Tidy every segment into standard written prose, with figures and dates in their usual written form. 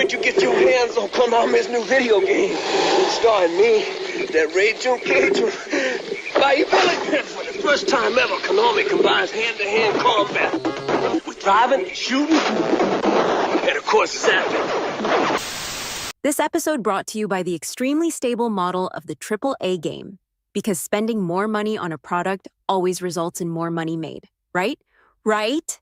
point you get your hands on Konami's new video game. Starring me, that Ray Junkeito. By for the first time ever, Konami combines hand-to-hand combat with driving, shooting, and of course, zapping. This episode brought to you by the extremely stable model of the AAA game. Because spending more money on a product always results in more money made, right? Right?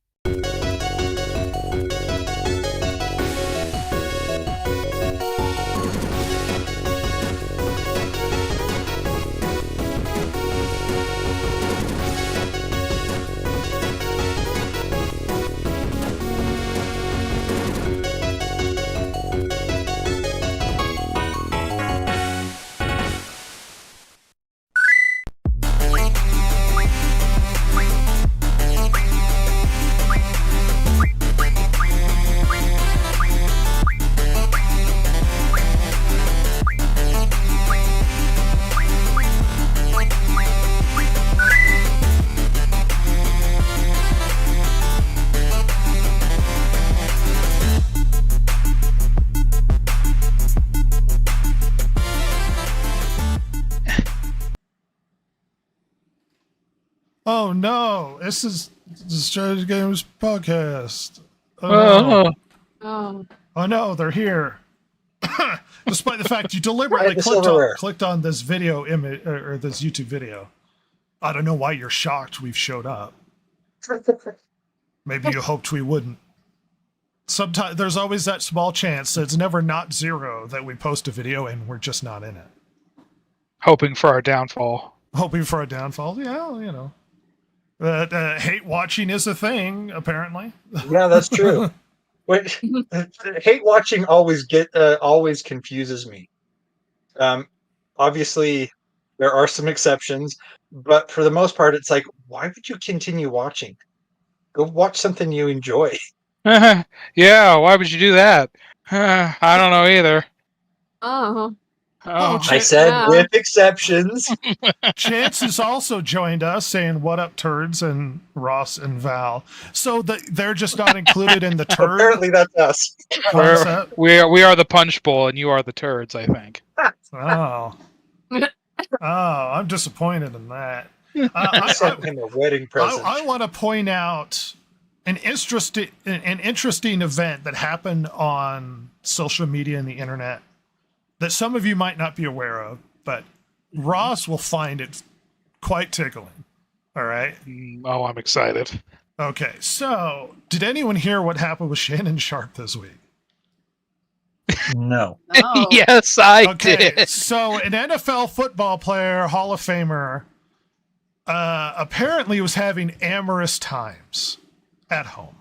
Oh no, this is the Strategy Games podcast. Oh no, they're here. Despite the fact you deliberately clicked on this video image or this YouTube video. I don't know why you're shocked we've showed up. Maybe you hoped we wouldn't. Sometimes there's always that small chance that it's never not zero that we post a video and we're just not in it. Hoping for our downfall. Yeah, you know. Hate watching is a thing, apparently. Yeah, that's true. Wait, hate watching always confuses me. Obviously, there are some exceptions, but for the most part, it's like, why would you continue watching? Go watch something you enjoy. Yeah, why would you do that? I don't know either. I said with exceptions. Chance has also joined us saying, "What up, turds?" and Ross and Val. So they're just not included in the turd. Apparently, that's us. We are the punch bowl, and you are the turds. I think. I'm disappointed in that. I sent him a wedding present. I want to point out an interesting event that happened on social media and the internet that some of you might not be aware of, but Ross will find it quite tickling. All right? Oh, I'm excited. Okay, so did anyone hear what happened with Shannon Sharp this week? No. Yes, I did. So an NFL football player, Hall of Famer, apparently was having amorous times at home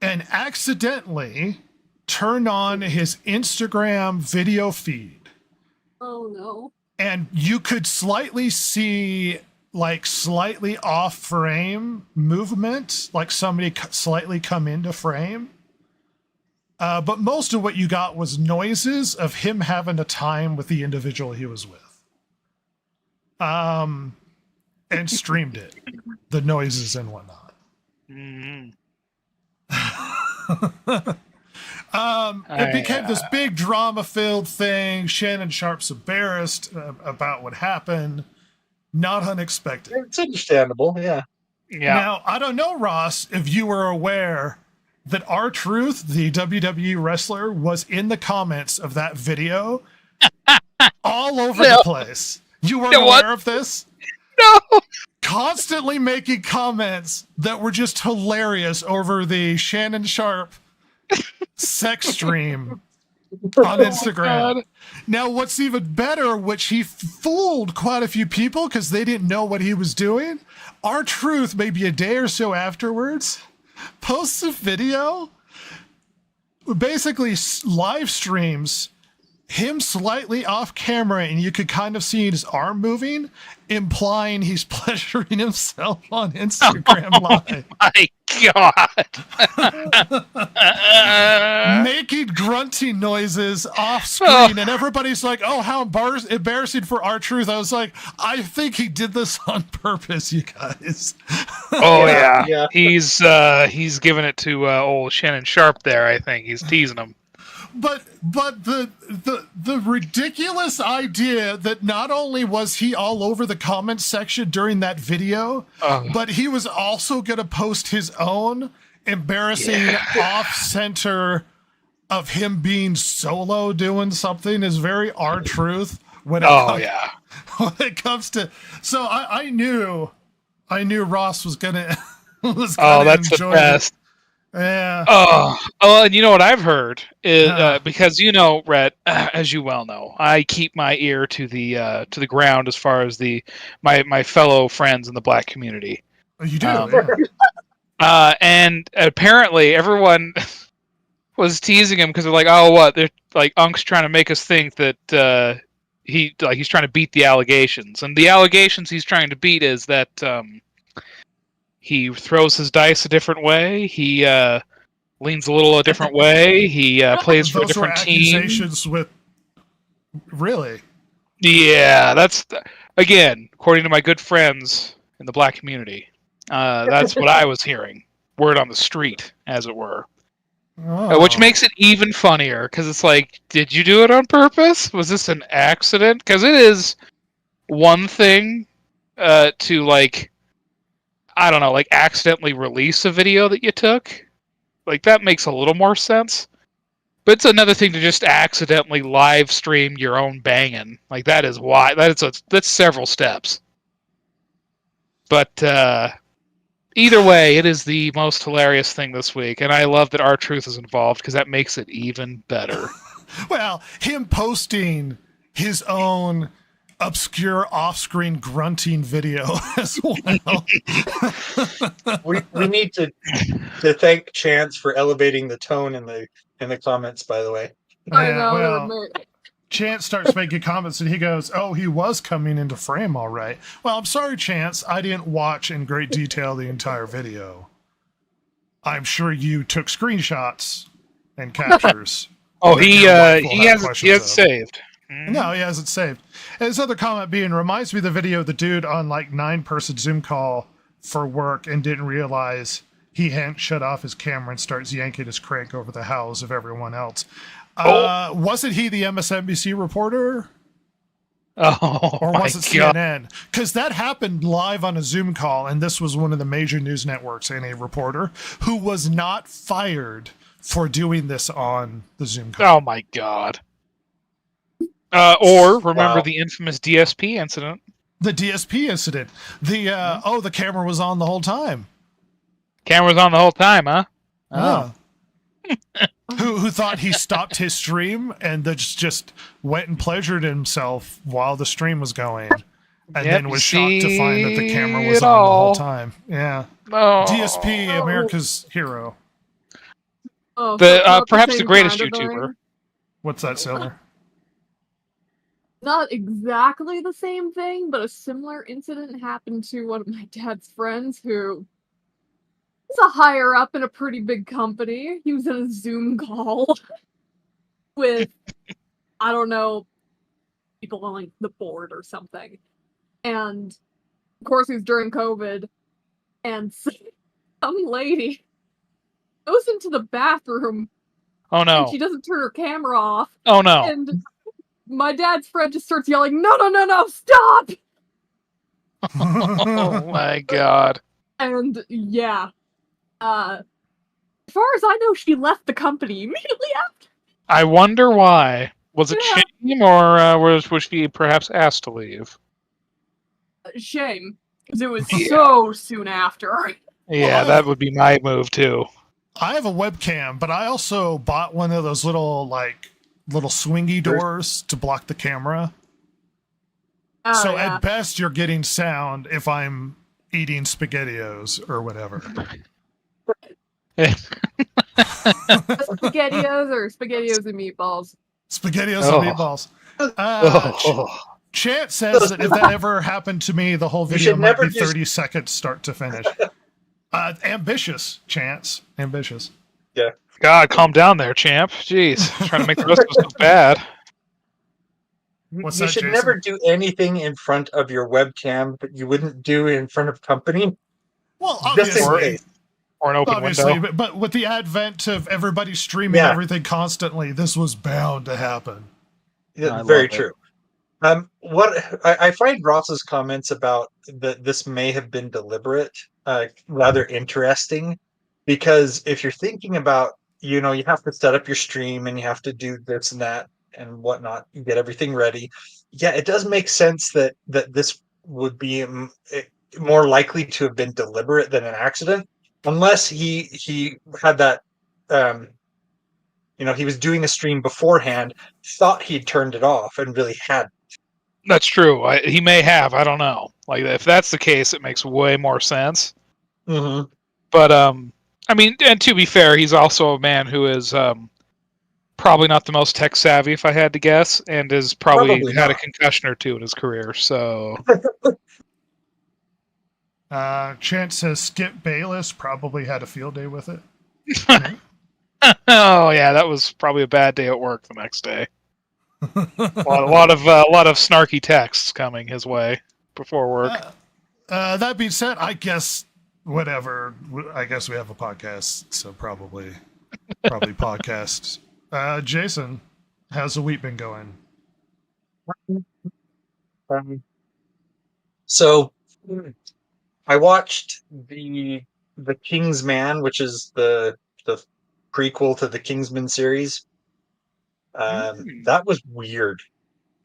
and accidentally turned on his Instagram video feed. Oh no. And you could slightly see like slightly off frame movement, like somebody slightly come into frame. But most of what you got was noises of him having a time with the individual he was with. And streamed it. The noises and whatnot. Mm-hmm. It became this big drama-filled thing. Shannon Sharp's embarrassed about what happened. Not unexpected. It's understandable, yeah. Now, I don't know, Ross, if you were aware that R-Truth, the WWE wrestler, was in the comments of that video all over the place. You weren't aware of this? No! Constantly making comments that were just hilarious over the Shannon Sharp sex stream on Instagram. Now, what's even better, which he fooled quite a few people because they didn't know what he was doing, R-Truth, maybe a day or so afterwards, posts a video, basically live streams him slightly off camera, and you could kind of see his arm moving, implying he's pleasuring himself on Instagram Live. My God. Making grunting noises off screen, and everybody's like, oh, how embarrassing for R-Truth. I was like, I think he did this on purpose, you guys. Oh, yeah. He's giving it to old Shannon Sharp there, I think. He's teasing him. But the ridiculous idea that not only was he all over the comments section during that video, but he was also going to post his own embarrassing off-center of him being solo doing something is very R-Truth. When it comes to, so I knew Ross was gonna that's the best. Yeah. And you know what I've heard is because Rhett, as you well know, I keep my ear to the ground as far as my fellow friends in the black community. Oh, you do. And apparently everyone was teasing him because they're like, "Oh, what? They're like Unk's trying to make us think that he's trying to beat the allegations, and the allegations he's trying to beat is that he throws his dice a different way. He leans a different way. He plays for a different team." Accusations with really? Yeah, that's again, according to my good friends in the black community. That's what I was hearing. Word on the street, as it were. Which makes it even funnier, because it's like, did you do it on purpose? Was this an accident? Because it is one thing to, like, I don't know, like, accidentally release a video that you took. Like, that makes a little more sense. But it's another thing to just accidentally live stream your own banging. Like, that is why. That's several steps. But, either way, it is the most hilarious thing this week, and I love that R-Truth is involved because that makes it even better. Well, him posting his own obscure off-screen grunting video as well. we need to thank Chance for elevating the tone in the comments. By the way, I know. Chance starts making comments and he goes, "Oh, he was coming into frame all right." Well, I'm sorry, Chance. I didn't watch in great detail the entire video. I'm sure you took screenshots and captures. He hasn't saved. No, he hasn't saved. And his other comment reminds me of the video of the dude on like 9-person Zoom call for work and didn't realize he hadn't shut off his camera and starts yanking his crank over the howls of everyone else. Wasn't he the MSNBC reporter? Or was it CNN? Because that happened live on a Zoom call, and this was one of the major news networks and a reporter who was not fired for doing this on the Zoom call. Oh my God. Or remember the infamous DSP incident. The DSP incident. The camera was on the whole time. Camera's on the whole time, huh? Oh. Who thought he stopped his stream and just went and pleasured himself while the stream was going, and then was shocked to find that the camera was on the whole time. Yeah. DSP, America's hero. Perhaps the greatest YouTuber. What's that, Silver? Not exactly the same thing, but a similar incident happened to one of my dad's friends who is a higher up in a pretty big company. He was in a Zoom call with, I don't know, people on like the board or something. And of course it was during COVID, and some lady goes into the bathroom. Oh no. And she doesn't turn her camera off. Oh no. And my dad's friend just starts yelling, no, stop! Oh my God. And yeah. As far as I know, she left the company immediately after. I wonder why. Was it shame, or was she perhaps asked to leave? Shame. Because it was so soon after. Yeah, that would be my move too. I have a webcam, but I also bought one of those little swingy doors to block the camera. So at best, you're getting sound if I'm eating SpaghettiOs or whatever. SpaghettiOs or SpaghettiOs and meatballs? SpaghettiOs and meatballs. Chance says that if that ever happened to me, the whole video might be 30 seconds start to finish. Ambitious, Chance. Ambitious. Yeah. God, calm down there, champ. Jeez. Trying to make the rest of us look bad. You should never do anything in front of your webcam that you wouldn't do in front of company. Well, obviously. Or an open Obviously, window. but with the advent of everybody streaming everything constantly, this was bound to happen. Yeah, I very love it. true. What I find Ross's comments about that this may have been deliberate rather interesting, because if you're thinking about, you have to set up your stream and you have to do this and that and whatnot, you get everything ready. Yeah, it does make sense that this would be more likely to have been deliberate than an accident, unless he had that. He was doing a stream beforehand, thought he'd turned it off, and really had. That's true. He may have. I don't know. Like, if that's the case, it makes way more sense. Mm-hmm. But I mean, and to be fair, he's also a man who is probably not the most tech savvy, if I had to guess, and has probably had a concussion or two in his career. So, Chance says Skip Bayless probably had a field day with it. oh yeah, that was probably a bad day at work the next day. a lot of snarky texts coming his way before work. That being said, I guess whatever. I guess we have a podcast, so probably podcasts. Jason, how's the week been going? So, I watched the King's Man, which is the prequel to the Kingsman series. That was weird.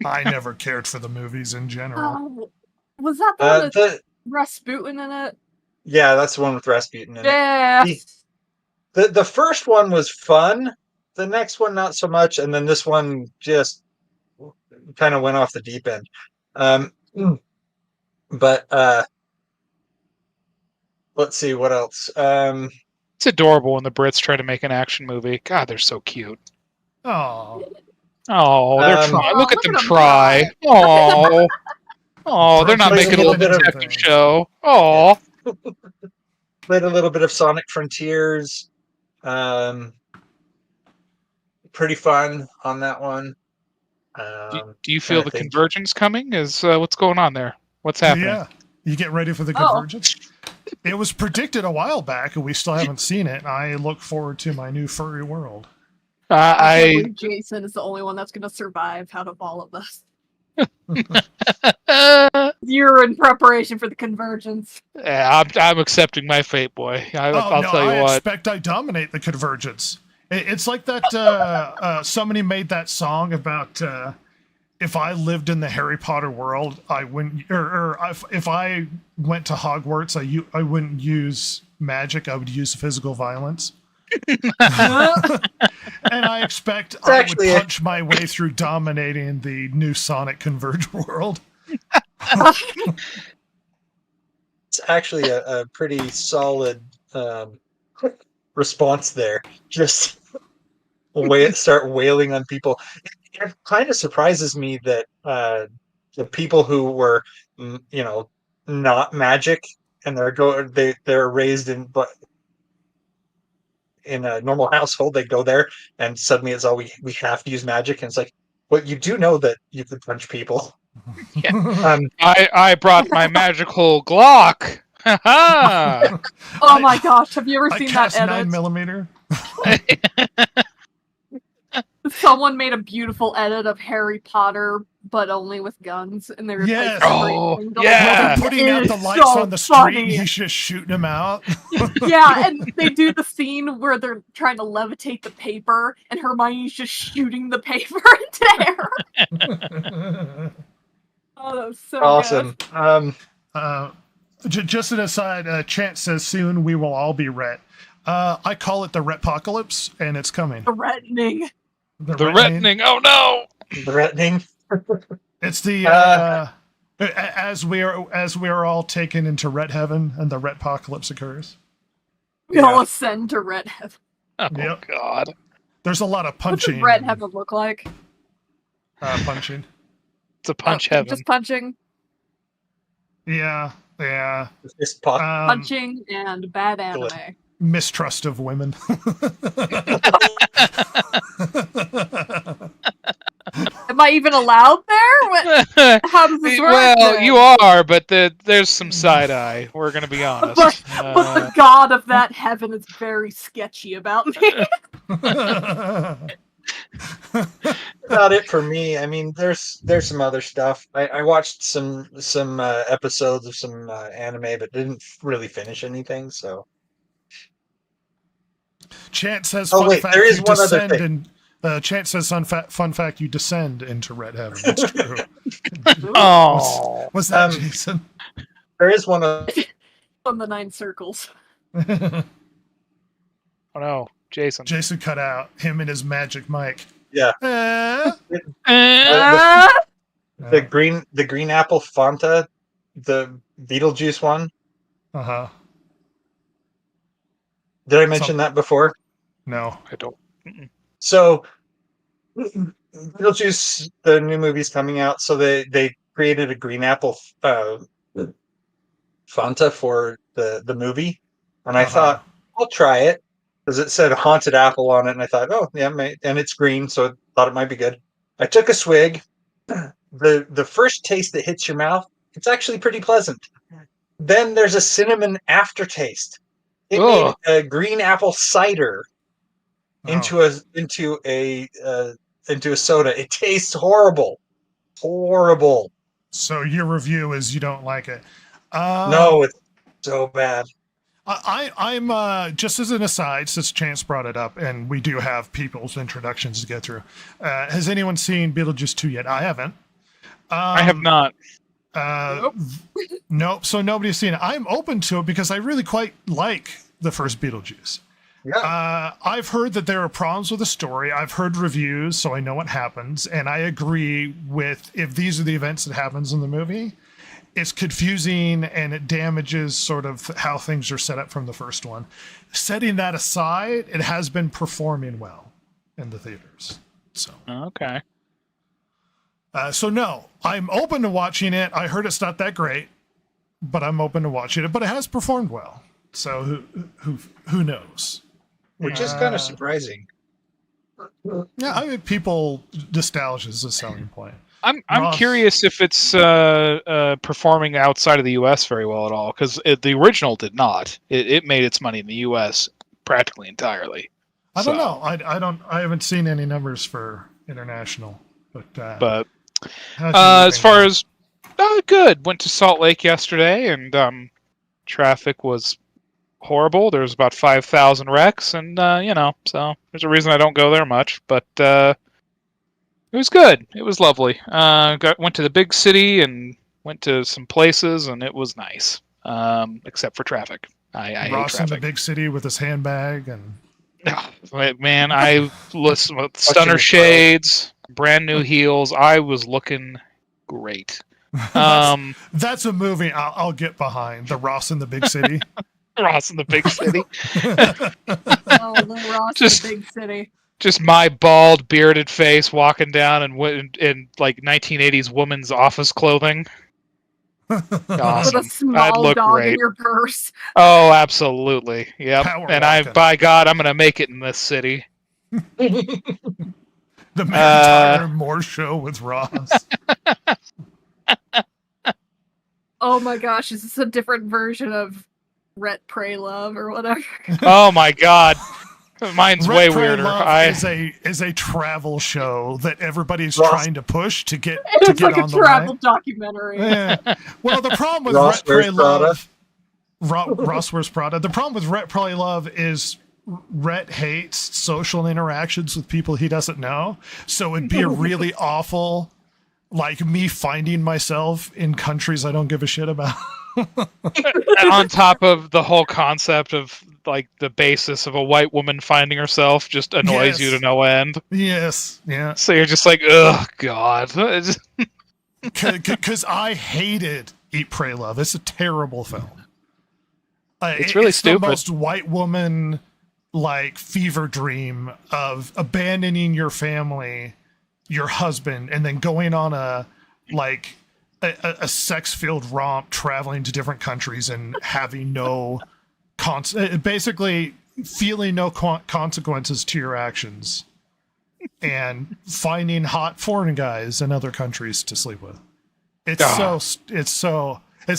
I never cared for the movies in general. Was that the one with Rasputin in it? Yeah, that's the one with Rasputin in it. The first one was fun. The next one, not so much. And then this one just kind of went off the deep end. But let's see what else. It's adorable when the Brits try to make an action movie. God, they're so cute. Oh, they're trying. Look at them try. Oh, they're not making a little detective show. Oh, played a little bit of Sonic Frontiers. Pretty fun on that one. Do you feel the convergence coming? Is what's going on there? What's happening? Yeah, you get ready for the convergence. It was predicted a while back, and we still haven't seen it. I look forward to my new furry world. I believe Jason is the only one that's going to survive out of all of us. You're in preparation for the convergence. Yeah, I'm accepting my fate, boy. I'll tell you what. I expect I dominate the convergence. It's like that. Somebody made that song about if I lived in the Harry Potter world, I wouldn't. If I went to Hogwarts, I wouldn't use magic. I would use physical violence. And I expect I would punch my way through dominating the new Sonic Converge world. It's actually a pretty solid response there. Just start wailing on people. It kind of surprises me that the people who were, not magic and they're raised in a normal household, they go there and suddenly it's all we have to use magic, and it's like, well, you do know that you could punch people. Yeah. I brought my magical Glock. Oh my gosh, have you ever seen that edit? 9mm. Someone made a beautiful edit of Harry Potter, but only with guns, and they were yes. Yeah, putting out the lights on the street, and he's just shooting them out. Yeah, and they do the scene where they're trying to levitate the paper, and Hermione's just shooting the paper into air. Oh, that was so awesome. Good. Just an aside, Chance says soon we will all be Rhett. I call it the Rhett-pocalypse, and it's coming. The rettening. The rettening. Oh no! The rettening. It's the as we are all taken into Rhett heaven, and the Rhett-pocalypse occurs. We all ascend to Rhett heaven. Oh God! There's a lot of punching. What does Rhett heaven look like? Punching. It's a punch heaven. Just punching. Yeah. Just punching and bad anime. Mistrust of women. Am I even allowed there? How does this work? Well, then? you are, but there's some side eye. We're gonna be honest. But the god of that heaven is very sketchy about me. About it for me. I mean, there's some other stuff. I watched some episodes of some anime, but didn't really finish anything. So Chant says, Oh, fun wait, fact, there is you one other descend thing. in. Chant says, fun fact, you descend into red heaven. That's true. Oh, What's that, Um, Jason? there is one other. On the 9 circles. oh no, Jason. Jason cut out him and his magic mic. Yeah. Ah! The green apple Fanta, the Beetlejuice one. Uh-huh. Did I mention that before? No. I don't. So Beetlejuice, the new movie's coming out, so they created a green apple Fanta for the movie, and I thought I'll try it because it said haunted apple on it, and I thought, oh yeah, and it's green, so I thought it might be good. I took a swig. The first taste that hits your mouth, it's actually pretty pleasant. Then there's a cinnamon aftertaste. It made a green apple cider into a soda. It tastes horrible. So your review is you don't like it. No, it's so bad. I'm just as an aside, since Chance brought it up, and we do have people's introductions to get through. Has anyone seen Beetlejuice 2 yet? I haven't. I have not. Nope. So nobody's seen it. I'm open to it because I really quite like the first Beetlejuice. Yeah. I've heard that there are problems with the story. I've heard reviews, so I know what happens, and I agree with if these are the events that happens in the movie. It's confusing and it damages sort of how things are set up from the first one. Setting that aside, it has been performing well in the theaters. So Okay. So no, I'm open to watching it. I heard it's not that great, but I'm open to watching it. But it has performed well. So who knows? Which is kind of surprising. Yeah, I mean, people nostalgia is a selling point. I'm Ross? curious if it's performing outside of the U.S. very well at all, because the original did not. It made its money in the U.S. practically entirely. I don't know. I haven't seen any numbers for international, But as far as good, went to Salt Lake yesterday, and traffic was horrible. There was about 5,000 wrecks, and so there's a reason I don't go there much, but. It was good. It was lovely. Went to the big city and went to some places, and it was nice. Except for traffic. I hate Ross in traffic. the big city with his handbag and. Man, I listened with stunner shades, brand new heels. I was looking great. That's a movie I'll get behind. The Ross in the big city. Ross in the big city. Oh, the Ross in the big city. Just my bald, bearded face walking down in like 1980s woman's office clothing. Awesome. With a small look dog great. in your purse. Oh, absolutely. Yep. Power And by God, I'm gonna make it in this city. The Tyler Moore show with Ross. Oh my gosh, is this a different version of Rhett, Pray, Love or whatever? Oh my God. Mine's Red way Pray weirder. Love is a travel show that everybody's Ross. trying to push to get It's like a on the travel line. documentary. Yeah. Well, the problem with Ross Ret Pray Wears Prada. Love, Ross Wears Prada. The problem with Ret Pray Love is Rhett hates social interactions with people he doesn't know. So it'd be a really awful, like me finding myself in countries I don't give a shit about. On top of the whole concept of like the basis of a white woman finding herself just annoys you to no end. Yes. Yeah. So you're just like, oh God. Because I hated Eat, Pray, Love. It's a terrible film. It's really stupid. The most white woman like fever dream of abandoning your family, your husband, and then going on a sex-filled romp, traveling to different countries and having no basically feeling no consequences to your actions. and finding hot foreign guys in other countries to sleep with. It's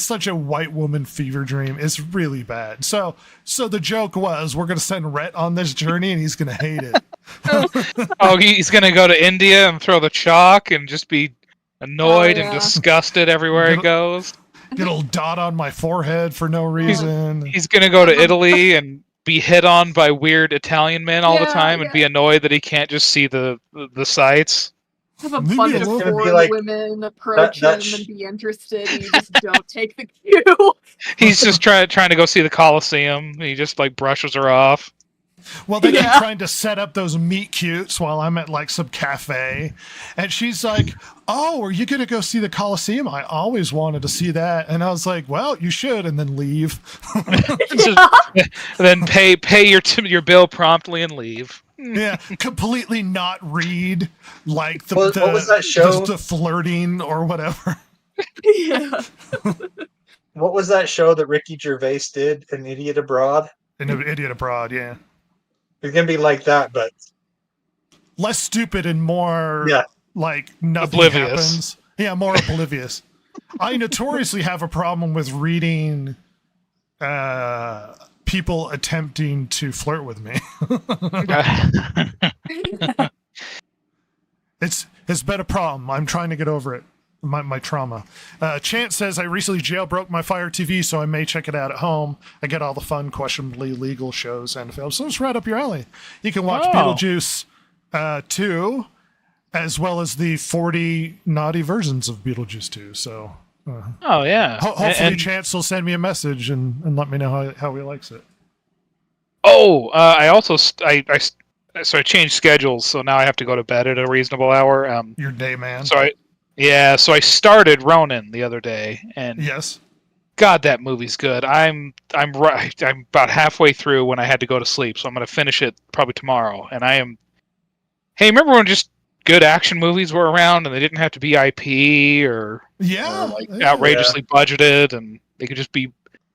such a white woman fever dream. It's really bad. So the joke was, we're going to send Rhett on this journey and he's going to hate it. Oh, he's going to go to India and throw the chalk and just be annoyed and disgusted everywhere he goes. Get a little dot on my forehead for no reason. He's going to go to Italy and be hit on by weird Italian men all the time and be annoyed that he can't just see the sights. Have a bunch of foreign women approach him and be interested, and you just don't take the cue. He's just trying to go see the Colosseum. He just like brushes her off. Well, they keep trying to set up those meet cutes while I'm at like some cafe. And she's like, oh, are you going to go see the Coliseum? I always wanted to see that. And I was like, well, you should, and then leave. Then pay your bill promptly and leave. Yeah, completely not read like what was that show? The flirting or whatever. Yeah. What was that show that Ricky Gervais did? An Idiot Abroad? An Idiot Abroad, yeah. It's gonna be like that, but less stupid and more like nothing oblivious. Happens. Yeah, more oblivious. I notoriously have a problem with reading people attempting to flirt with me. It's been a problem. I'm trying to get over it. My trauma. Chance says, I recently jailbroke my Fire TV, so I may check it out at home. I get all the fun, questionably legal shows and films. So it's right up your alley. You can watch Beetlejuice 2, as well as the 40 naughty versions of Beetlejuice 2. So, hopefully Chance will send me a message and let me know how he likes it. I changed schedules, so now I have to go to bed at a reasonable hour. Your day man. So I started Ronin the other day, and yes, God, that movie's good. I'm about halfway through when I had to go to sleep, so I'm going to finish it probably tomorrow. And I am. Hey, remember when just good action movies were around and they didn't have to be IP or outrageously budgeted, and they could just be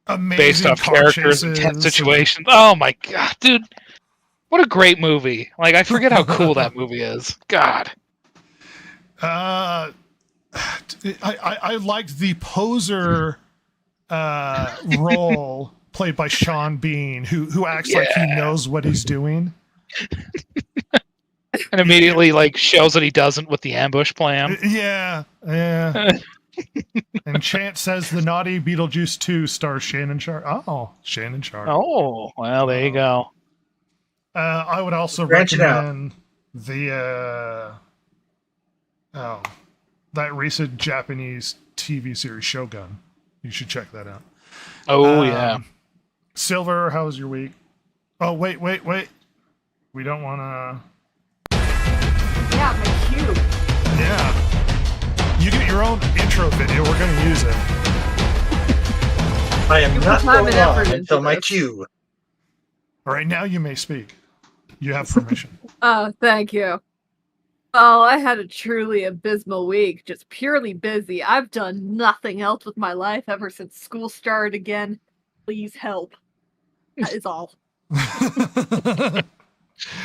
amazing based off characters and tense situations. Oh my God, dude! What a great movie! Like, I forget how cool that movie is. God. I liked the poser role played by Sean Bean, who acts like he knows what he's doing. And immediately shows that he doesn't with the ambush plan. Yeah. And Chance says the naughty Beetlejuice 2 stars Shannon Sharp. Oh, Shannon Sharp. Oh, well, there you go. I would also recommend the that recent Japanese TV series Shogun. You should check that out. Oh, yeah. Silver, how was your week? Oh, wait. We don't want to... Yeah, my cue. Yeah. You get your own intro video. We're going to use it. I am not going on until my cue. All right, now you may speak. You have permission. Oh, thank you. Oh, I had a truly abysmal week, just purely busy. I've done nothing else with my life ever since school started again. Please help. That is all.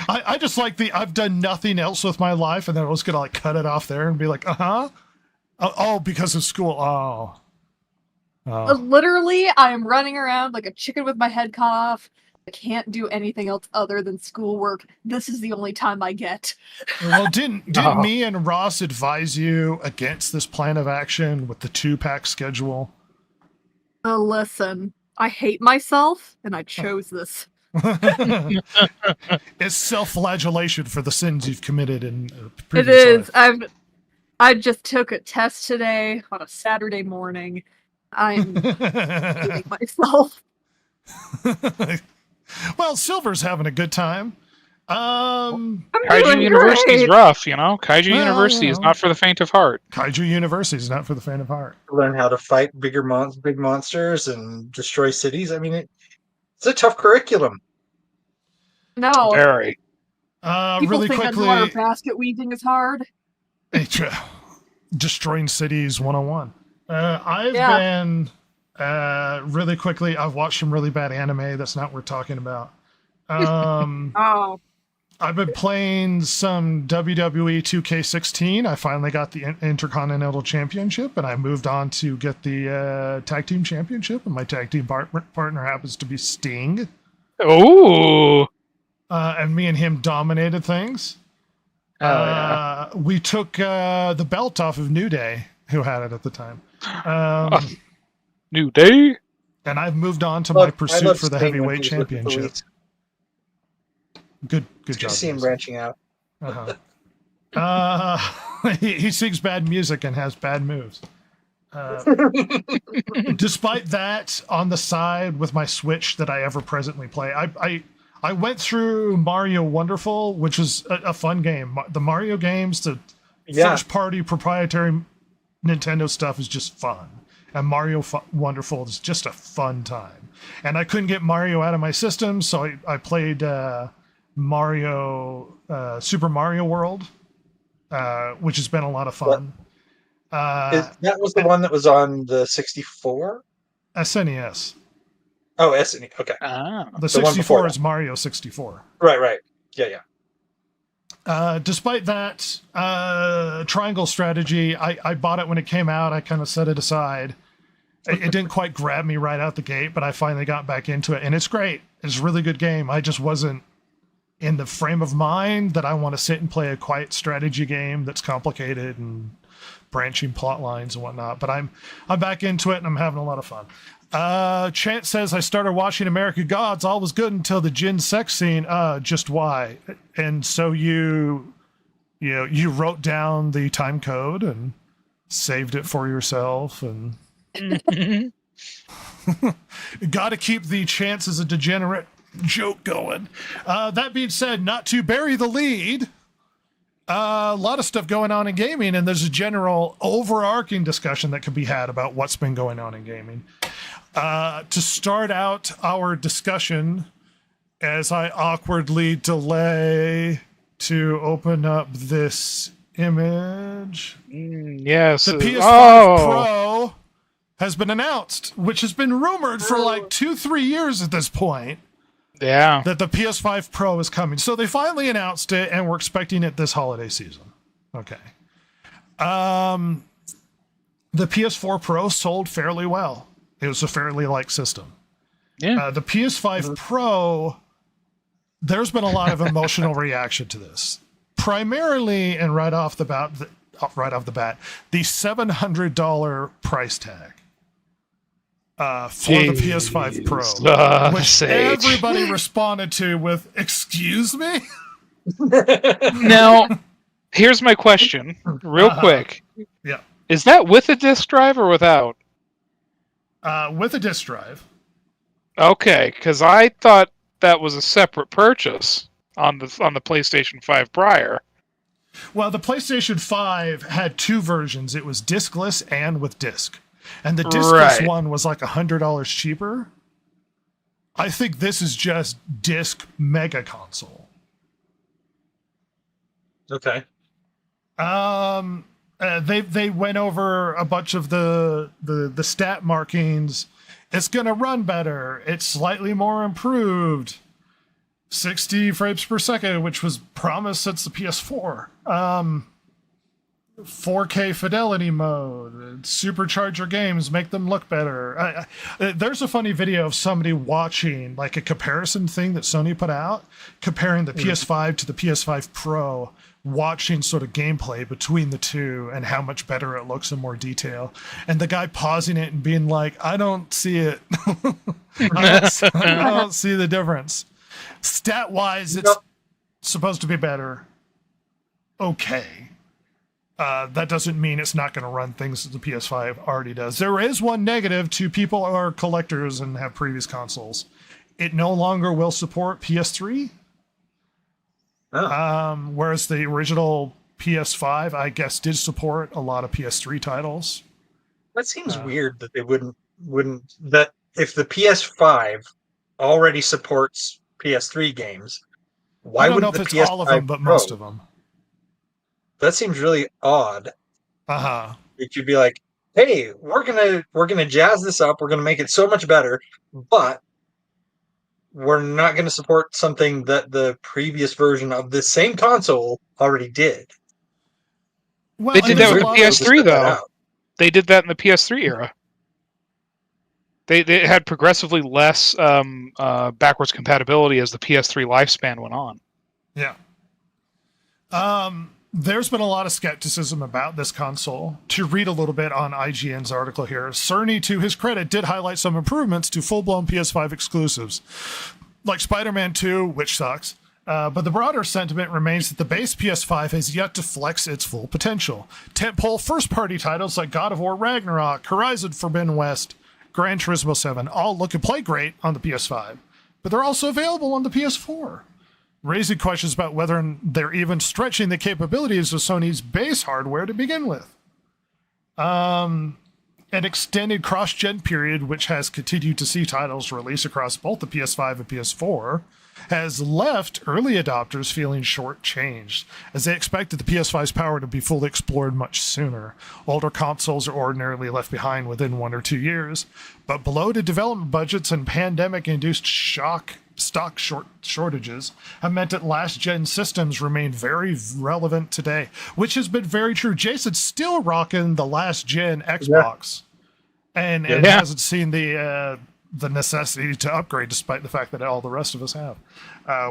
I just like I've done nothing else with my life, and then I was going to cut it off there and be like, oh, because of school. Oh. Literally, I am running around like a chicken with my head cut off. I can't do anything else other than schoolwork. This is the only time I get. Well, didn't me and Ross advise you against this plan of action with the 2-pack schedule? Listen, I hate myself, and I chose this. It's self-flagellation for the sins you've committed in previous It is. life. I just took a test today on a Saturday morning. I'm hating myself. Well, Silver's having a good time. Kaiju University is rough, Kaiju University is not for the faint of heart. Kaiju University is not for the faint of heart. Learn how to fight big monsters and destroy cities. I mean, it's a tough curriculum. No. Very. People really think quickly, underwater basket weaving is hard. Destroying cities 101. I've been really quickly. I've watched some really bad anime. That's not what we're talking about. I've been playing some WWE 2K16. I finally got the Intercontinental Championship, and I moved on to get the Tag Team Championship, and my tag team partner happens to be Sting. Oh. And me and him dominated things. Yeah. We took the belt off of New Day, who had it at the time. New Day? And I've moved on to my pursuit for the Sting when heavyweight he was with the championship. Police. Good Good job. to see him guys. branching out. He sings bad music and has bad moves. Despite that, on the side with my Switch that I ever presently play, I went through Mario Wonderful, which was a fun game. The Mario games, the first-party proprietary Nintendo stuff is just fun. And Mario Wonderful is just a fun time. And I couldn't get Mario out of my system, so I played Super Mario World, which has been a lot of fun. That was the one that was on the 64? SNES. Oh, SNES. Okay. The 64 is Mario 64. Right. Yeah. Despite that triangle strategy, I bought it when it came out. I kind of set it aside. It didn't quite grab me right out the gate, but I finally got back into it, and it's great. It's a really good game. I just wasn't in the frame of mind that I want to sit and play a quiet strategy game that's complicated and branching plot lines and whatnot. But I'm back into it, and I'm having a lot of fun. Chance says, I started watching American Gods. All was good until the Jin sex scene. Just why? And so you wrote down the time code and saved it for yourself, and got to keep the Chance as a degenerate joke going. That being said, not to bury the lead, a lot of stuff going on in gaming, and there's a general overarching discussion that could be had about what's been going on in gaming. To start out our discussion, as I awkwardly delay to open up this image. Yes. The PS5 Pro has been announced, which has been rumored for like 2-3 years at this point. Yeah. That the PS5 Pro is coming. So they finally announced it, and we're expecting it this holiday season. Okay. The PS4 Pro sold fairly well. It was a fairly light system. Yeah. The PS5 Pro, there's been a lot of emotional reaction to this. Primarily, and right off the bat, the $700 price tag. For the PS5 Pro, which everybody responded to with, excuse me? Now, here's my question, real quick. Yeah. Is that with a disk drive or without? With a disk drive. Okay, because I thought that was a separate purchase on the PlayStation 5 prior. Well, the PlayStation 5 had two versions. It was diskless and with disc. And the discless one was like $100 cheaper. I think this is just disc mega console. Okay. They went over a bunch of the stat markings. It's gonna run better. It's slightly more improved. 60 frames per second, which was promised since the PS4. 4K fidelity mode, supercharger games, make them look better. There's a funny video of somebody watching like a comparison thing that Sony put out, comparing the PS5 to the PS5 Pro, watching sort of gameplay between the two and how much better it looks in more detail. And the guy pausing it and being like, I don't see it. I don't see the difference. Stat-wise, it's supposed to be better. Okay. That doesn't mean it's not going to run things that the PS5 already does. There is one negative to people who are collectors and have previous consoles. It no longer will support PS3. Whereas the original PS5, I guess, did support a lot of PS3 titles. That seems weird that they wouldn't that if the PS5 already supports PS3 games, why wouldn't the PS5 it's all of them, but most of them? That seems really odd. It should be like, hey, we're gonna jazz this up. We're gonna make it so much better, but we're not going to support something that the previous version of the same console already did. Well, They did that with the We'll just PS3 cut that though. out. They did that in the PS3 era. They had progressively less backwards compatibility as the PS3 lifespan went on. Yeah. There's been a lot of skepticism about this console. To read a little bit on IGN's article here, Cerny, to his credit, did highlight some improvements to full-blown PS5 exclusives, like Spider-Man 2, which sucks. But the broader sentiment remains that the base PS5 has yet to flex its full potential. Tentpole first-party titles like God of War Ragnarok, Horizon Forbidden West, Gran Turismo 7 all look and play great on the PS5, but they're also available on the PS4, raising questions about whether they're even stretching the capabilities of Sony's base hardware to begin with. An extended cross-gen period, which has continued to see titles release across both the PS5 and PS4, has left early adopters feeling shortchanged, as they expected the PS5's power to be fully explored much sooner. Older consoles are ordinarily left behind within 1 or 2 years, but bloated development budgets and pandemic-induced stock shortages have meant that last-gen systems remain very relevant today, which has been very true. Jason's still rocking the last-gen Xbox, and hasn't seen the necessity to upgrade, despite the fact that all the rest of us have.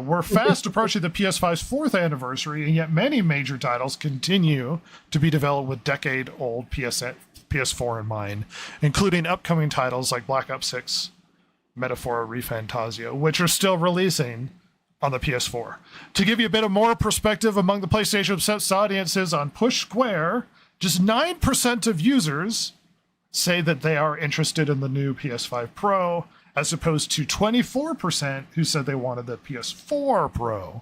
We're fast approaching the PS5's 4th anniversary, and yet many major titles continue to be developed with decade-old PS4 in mind, including upcoming titles like Black Ops 6, Metaphor, ReFantazio, which are still releasing on the PS4. To give you a bit of more perspective among the PlayStation-obsessed audiences on Push Square, just 9% of users say that they are interested in the new PS5 Pro, as opposed to 24% who said they wanted the PS4 Pro.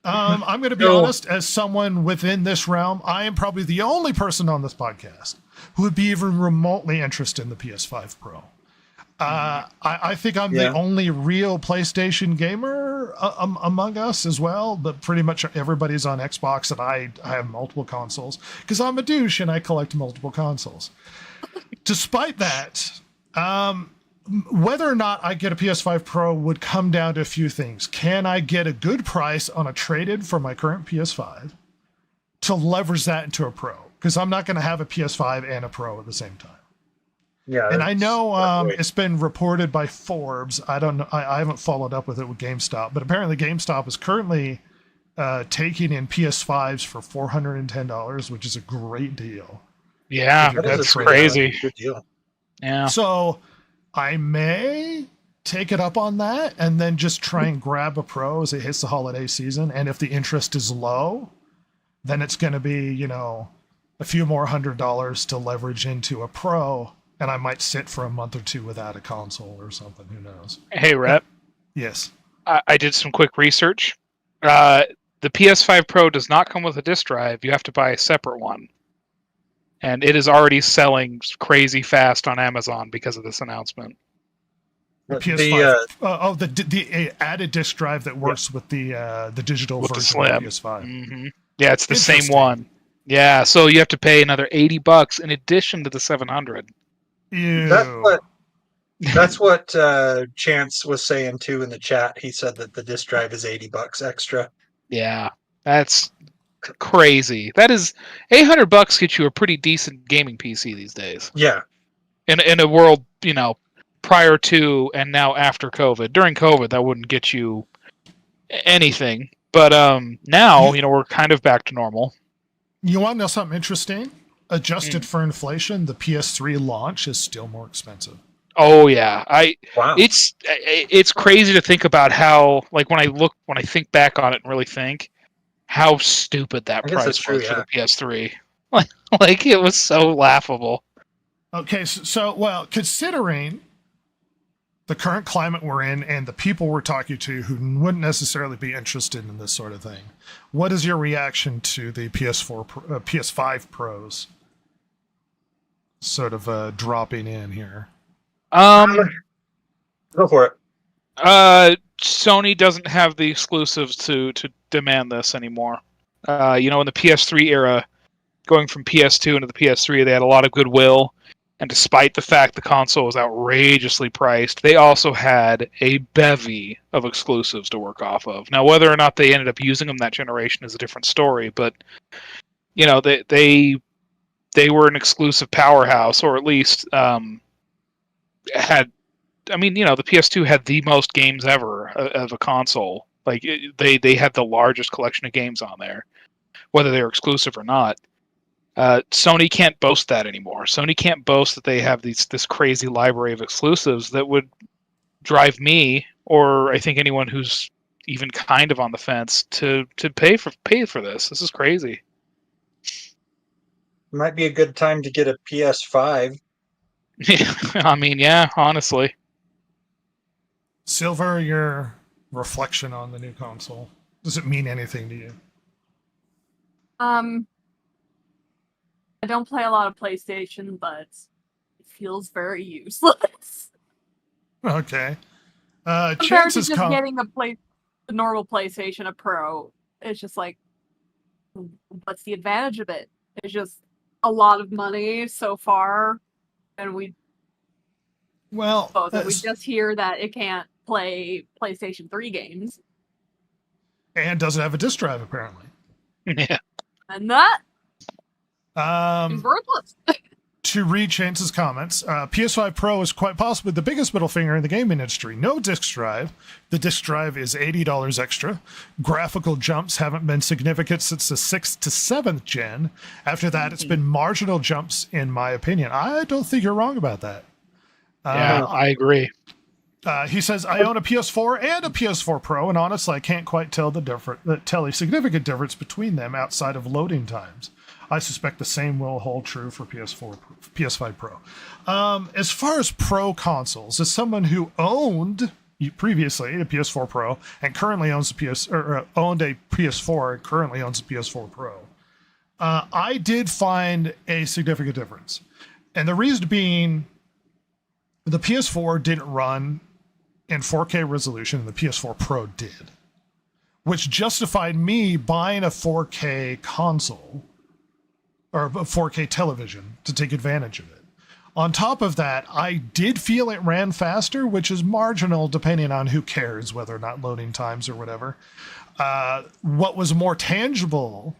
I'm going to be honest, as someone within this realm, I am probably the only person on this podcast who would be even remotely interested in the PS5 Pro. I think I'm the only real PlayStation gamer among us as well, but pretty much everybody's on Xbox, and I have multiple consoles because I'm a douche and I collect multiple consoles. Despite that, whether or not I get a PS5 Pro would come down to a few things. Can I get a good price on a trade-in for my current PS5 to leverage that into a Pro? Because I'm not going to have a PS5 and a Pro at the same time. Yeah, and I know it's been reported by Forbes. I don't know. I haven't followed up with it with GameStop, but apparently GameStop is currently taking in PS5s for $410, which is a great deal. Yeah, that's crazy. Good deal. Yeah. So I may take it up on that and then just try and grab a Pro as it hits the holiday season. And if the interest is low, then it's going to be, a few more $100 to leverage into a Pro. And I might sit for a month or two without a console or something. Who knows? Hey, Rep. Yes. I did some quick research. The PS5 Pro does not come with a disc drive. You have to buy a separate one. And it is already selling crazy fast on Amazon because of this announcement. The PS5. The added disc drive that works with the digital with version of the PS5. Mm-hmm. Yeah, it's the same one. Yeah, so you have to pay another $80 in addition to the $700. Ew. That's what Chance was saying too in the chat. He said that the disc drive is $80 extra. Yeah, that's crazy. That is $800 gets you a pretty decent gaming PC these days. Yeah, in a world prior to and now after COVID. During COVID, that wouldn't get you anything, but now we're kind of back to normal. You want to know something interesting? Adjusted for inflation, the PS3 launch is still more expensive. Oh yeah, wow. It's crazy to think about how, like, when I think back on it and really think how stupid that price was for the PS3. Like it was so laughable. Okay, so considering the current climate we're in and the people we're talking to who wouldn't necessarily be interested in this sort of thing, what is your reaction to the PS5 Pros sort of dropping in here? Go for it. Sony doesn't have the exclusives to demand this anymore. In the PS3 era, going from PS2 into the PS3, they had a lot of goodwill, And despite the fact the console was outrageously priced, they also had a bevy of exclusives to work off of. Now, whether or not they ended up using them that generation is a different story, but you know, they were an exclusive powerhouse, or at least had. I mean, you know, the PS2 had the most games ever of a console. Like they had the largest collection of games on there, whether they were exclusive or not. Sony can't boast that anymore. Sony can't boast that they have this crazy library of exclusives that would drive me, or I think anyone who's even kind of on the fence, to pay for this. This is crazy. Might be a good time to get a PS5. I mean, yeah, honestly. Silver, your reflection on the new console. Does it mean anything to you? I don't play a lot of PlayStation, but it feels very useless. Okay. Compared to Chances just getting a normal PlayStation, a Pro, it's just like, what's the advantage of it? It's just a lot of money so far, and we just hear that it can't play PlayStation 3 games. And doesn't have a disc drive, apparently. Yeah. And that is worthless. To read Chance's comments, PS5 Pro is quite possibly the biggest middle finger in the gaming industry. No disc drive. The disc drive is $80 extra. Graphical jumps haven't been significant since the 6th to 7th gen. After that, it's been marginal jumps, in my opinion. I don't think you're wrong about that. Yeah, I agree. He says, I own a PS4 and a PS4 Pro, and honestly, I can't quite tell a significant difference between them outside of loading times. I suspect the same will hold true for PS5 Pro. As far as Pro consoles, as someone who owned previously a PS4 Pro and currently owns owned a PS4 and currently owns a PS4 Pro, I did find a significant difference, and the reason being, the PS4 didn't run in 4K resolution, and the PS4 Pro did, which justified me buying a 4K console or a 4K television to take advantage of it. On top of that, I did feel it ran faster, which is marginal depending on who cares, whether or not loading times or whatever. What was more tangible,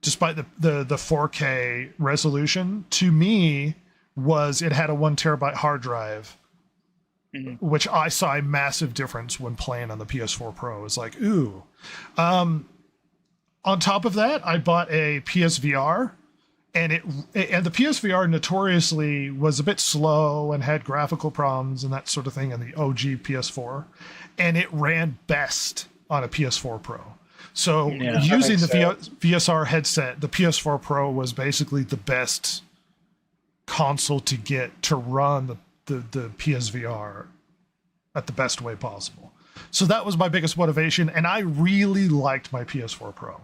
despite the 4K resolution, to me, was it had a 1 terabyte hard drive, which I saw a massive difference when playing on the PS4 Pro. It's like, ooh. On top of that, I bought a PSVR, and the PSVR notoriously was a bit slow and had graphical problems and that sort of thing in the OG PS4, and it ran best on a PS4 Pro. So using the VSR headset, the PS4 Pro was basically the best console to get to run the PSVR at the best way possible. So that was my biggest motivation, and I really liked my PS4 Pro.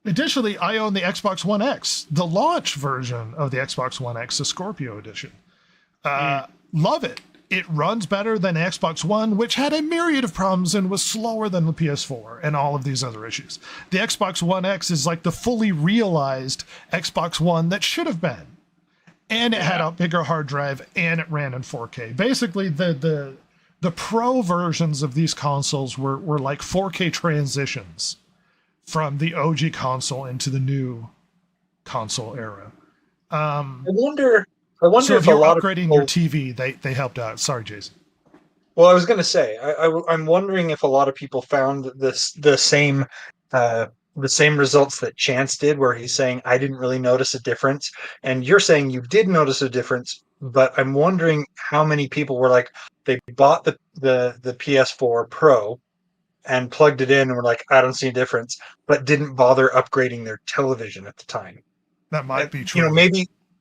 Additionally, I own the Xbox One X, the launch version of the Xbox One X, the Scorpio edition. Love it. It runs better than Xbox One, which had a myriad of problems and was slower than the PS4 and all of these other issues. The Xbox One X is like the fully realized Xbox One that should have been. And it had a bigger hard drive, and it ran in 4K. Basically, the Pro versions of these consoles were like 4K transitions from the OG console into the new console era. I wonder so if you're a lot upgrading of your TV, they helped out. Sorry, Jason. Well, I was going to say, I'm wondering if a lot of people found the same results that Chance did, where he's saying, I didn't really notice a difference. And you're saying you did notice a difference, but I'm wondering how many people were like, they bought the PS4 Pro and plugged it in and were like, I don't see a difference, but didn't bother upgrading their television at the time. That might be true. You know,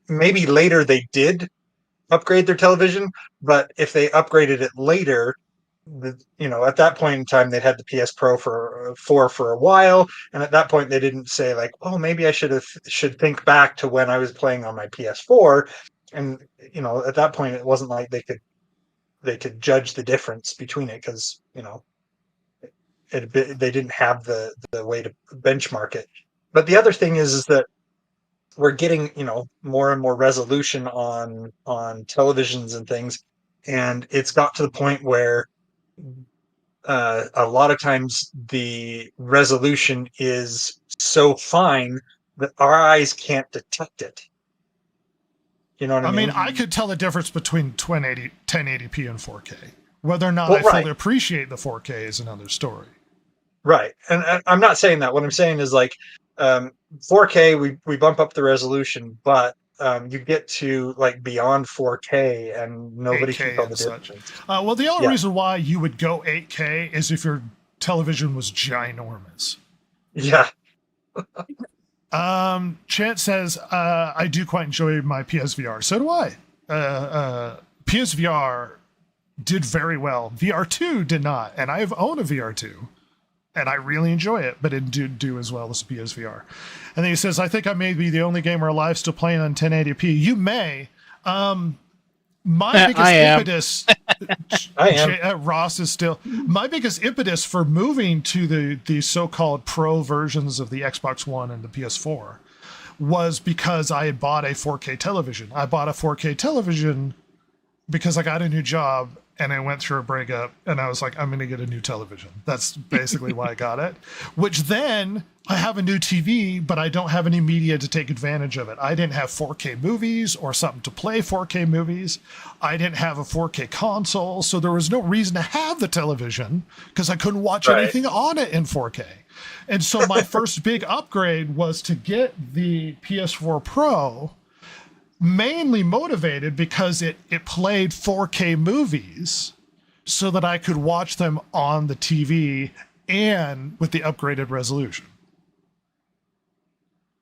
maybe later they did upgrade their television, but if they upgraded it later, at that point in time, they'd had the PS Pro for a while, and at that point they didn't say like, oh, maybe I should think back to when I was playing on my PS4, and at that point it wasn't like they could judge the difference between it, because they didn't have the way to benchmark it. But the other thing is that we're getting, more and more resolution on televisions and things, and it's got to the point where a lot of times the resolution is so fine that our eyes can't detect it. You know what I mean? I could tell the difference between 1080p and 4K. Whether or not Well, I fully right. appreciate the 4K is another story. Right. And I'm not saying that. What I'm saying is 4K, we bump up the resolution, but you get to beyond 4K and nobody 8K can tell and the such. difference. Well, the only Yeah. reason why you would go 8K is if your television was ginormous. Yeah. Chant says, I do quite enjoy my PSVR. So do I. PSVR did very well. VR2 did not. And I've owned a VR2. And I really enjoy it, but it didn't do as well as PSVR. And then he says, I think I may be the only gamer alive still playing on 1080p. You may. My biggest impetus, I am. Ross is still, my biggest impetus for moving to the so-called pro versions of the Xbox One and the PS4 was because I had bought a 4K television. I bought a 4K television because I got a new job and I went through a breakup and I was like, I'm going to get a new television. That's basically why I got it. Which then I have a new TV, but I don't have any media to take advantage of it. I didn't have 4K movies or something to play 4K movies. I didn't have a 4K console. So there was no reason to have the television because I couldn't watch anything on it in 4K. And so my first big upgrade was to get the PS4 Pro, mainly motivated because it played 4K movies so that I could watch them on the TV and with the upgraded resolution.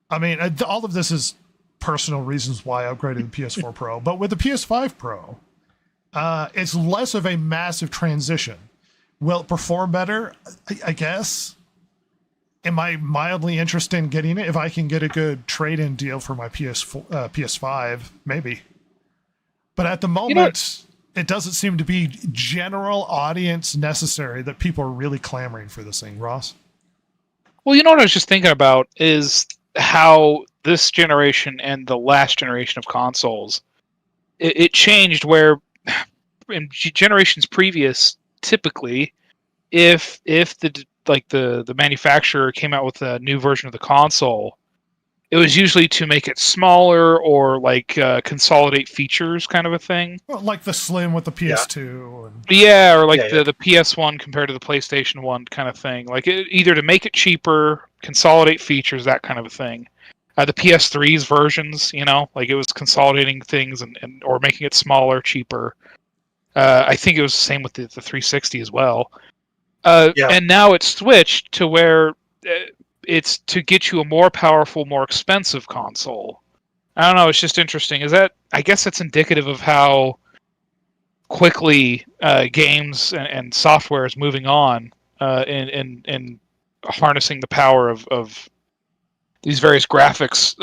I mean, all of this is personal reasons why I upgraded the PS4 Pro, but with the PS5 Pro, it's less of a massive transition. Will it perform better? I guess. Am I mildly interested in getting it? If I can get a good trade-in deal for my PS5, maybe. But at the moment, it doesn't seem to be general audience necessary that people are really clamoring for this thing. Ross? Well, you know what I was just thinking about is how this generation and the last generation of consoles, it changed where in generations previous, typically, if the manufacturer came out with a new version of the console, it was usually to make it smaller or consolidate features, kind of a thing. Well, like the Slim with the PS2. Yeah, or the PS1 compared to the PlayStation 1 kind of thing. Either to make it cheaper, consolidate features, that kind of a thing. The PS3's versions, it was consolidating things and or making it smaller, cheaper. I think it was the same with the 360 as well. And now it's switched to where it's to get you a more powerful, more expensive console. I don't know. It's just interesting. I guess that's indicative of how quickly games and software is moving on in harnessing the power of these various graphics,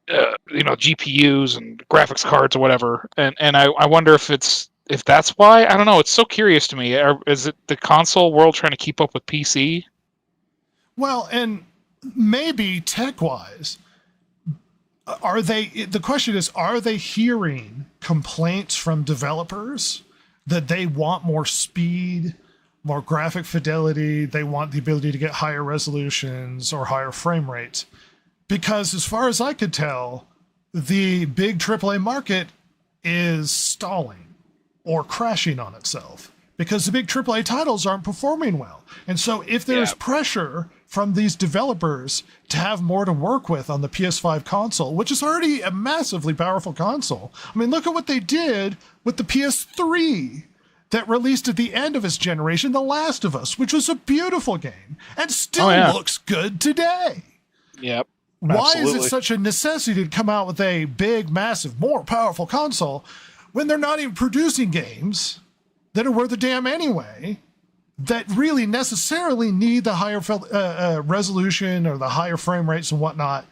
GPUs and graphics cards or whatever. And I wonder if that's why. I don't know. It's so curious to me. Is it the console world trying to keep up with PC? Well, and maybe tech-wise, the question is, are they hearing complaints from developers that they want more speed, more graphic fidelity, they want the ability to get higher resolutions or higher frame rates? Because as far as I could tell, the big AAA market is stalling or crashing on itself because the big AAA titles aren't performing well. And so if there's pressure from these developers to have more to work with on the PS5 console, which is already a massively powerful console. I mean, look at what they did with the PS3 that released at the end of its generation, The Last of Us, which was a beautiful game and still looks good today. Yep. Why is it such a necessity to come out with a big, massive, more powerful console when they're not even producing games that are worth a damn anyway, that really necessarily need the higher resolution or the higher frame rates and whatnot,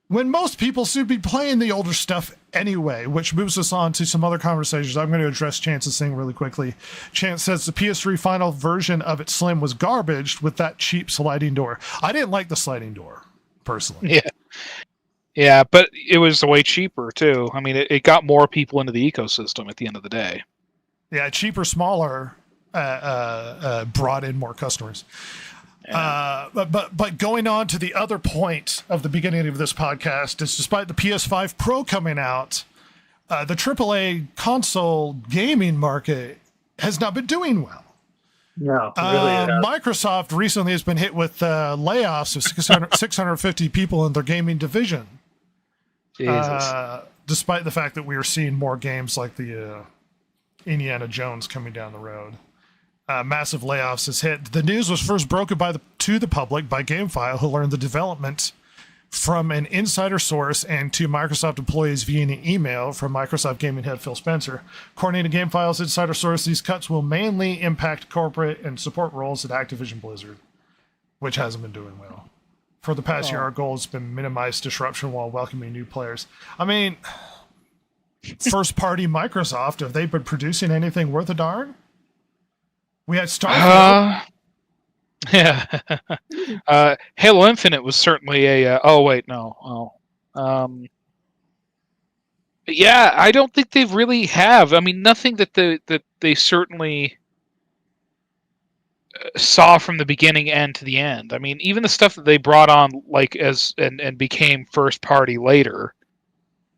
when most people should be playing the older stuff anyway, which moves us on to some other conversations. I'm going to address Chance's thing really quickly. Chance says the PS3 final version of its Slim was garbage with that cheap sliding door. I didn't like the sliding door, personally. Yeah. Yeah, but it was way cheaper too. I mean, it got more people into the ecosystem at the end of the day. Yeah, cheaper, smaller, brought in more customers. Yeah. But going on to the other point of the beginning of this podcast is, despite the PS5 Pro coming out, the AAA console gaming market has not been doing well. No, really. Microsoft recently has been hit with layoffs of 650 people in their gaming division. Jesus. Despite the fact that we are seeing more games like the Indiana Jones coming down the road. Massive layoffs has hit. The news was first broken to the public by GameFile, who learned the development from an insider source and to Microsoft employees via an email from Microsoft gaming head Phil Spencer. According to GameFile's insider source, these cuts will mainly impact corporate and support roles at Activision Blizzard, which hasn't been doing well. For the past year, our goal has been minimize disruption while welcoming new players. I mean, first-party Microsoft, have they been producing anything worth a darn? We had Starfield. Yeah. Halo Infinite was certainly a. Yeah, I don't think they really have. I mean, nothing that they certainly saw from the beginning end to the end. I mean, even the stuff that they brought on, like and became first party later.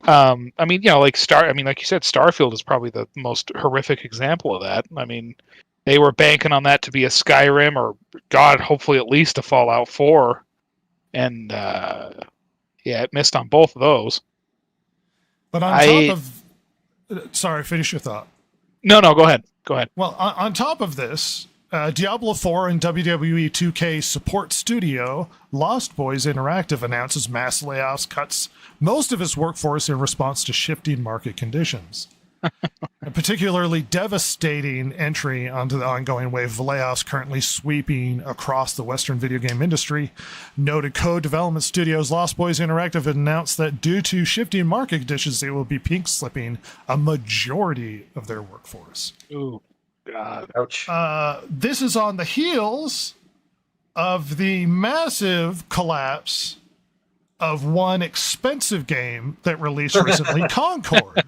I mean, like like you said, Starfield is probably the most horrific example of that. I mean, they were banking on that to be a Skyrim, or God, hopefully at least a Fallout 4, and it missed on both of those. But on top of, sorry, finish your thought. No, go ahead. Well, on top of this, Diablo 4 and WWE 2K support studio Lost Boys Interactive announces mass layoffs, cuts most of its workforce in response to shifting market conditions. A particularly devastating entry onto the ongoing wave of layoffs currently sweeping across the Western video game industry. Noted co-development studios Lost Boys Interactive announced that due to shifting market conditions, they will be pink slipping a majority of their workforce. Ooh, God. Ouch. This is on the heels of the massive collapse of one expensive game that released recently, Concord.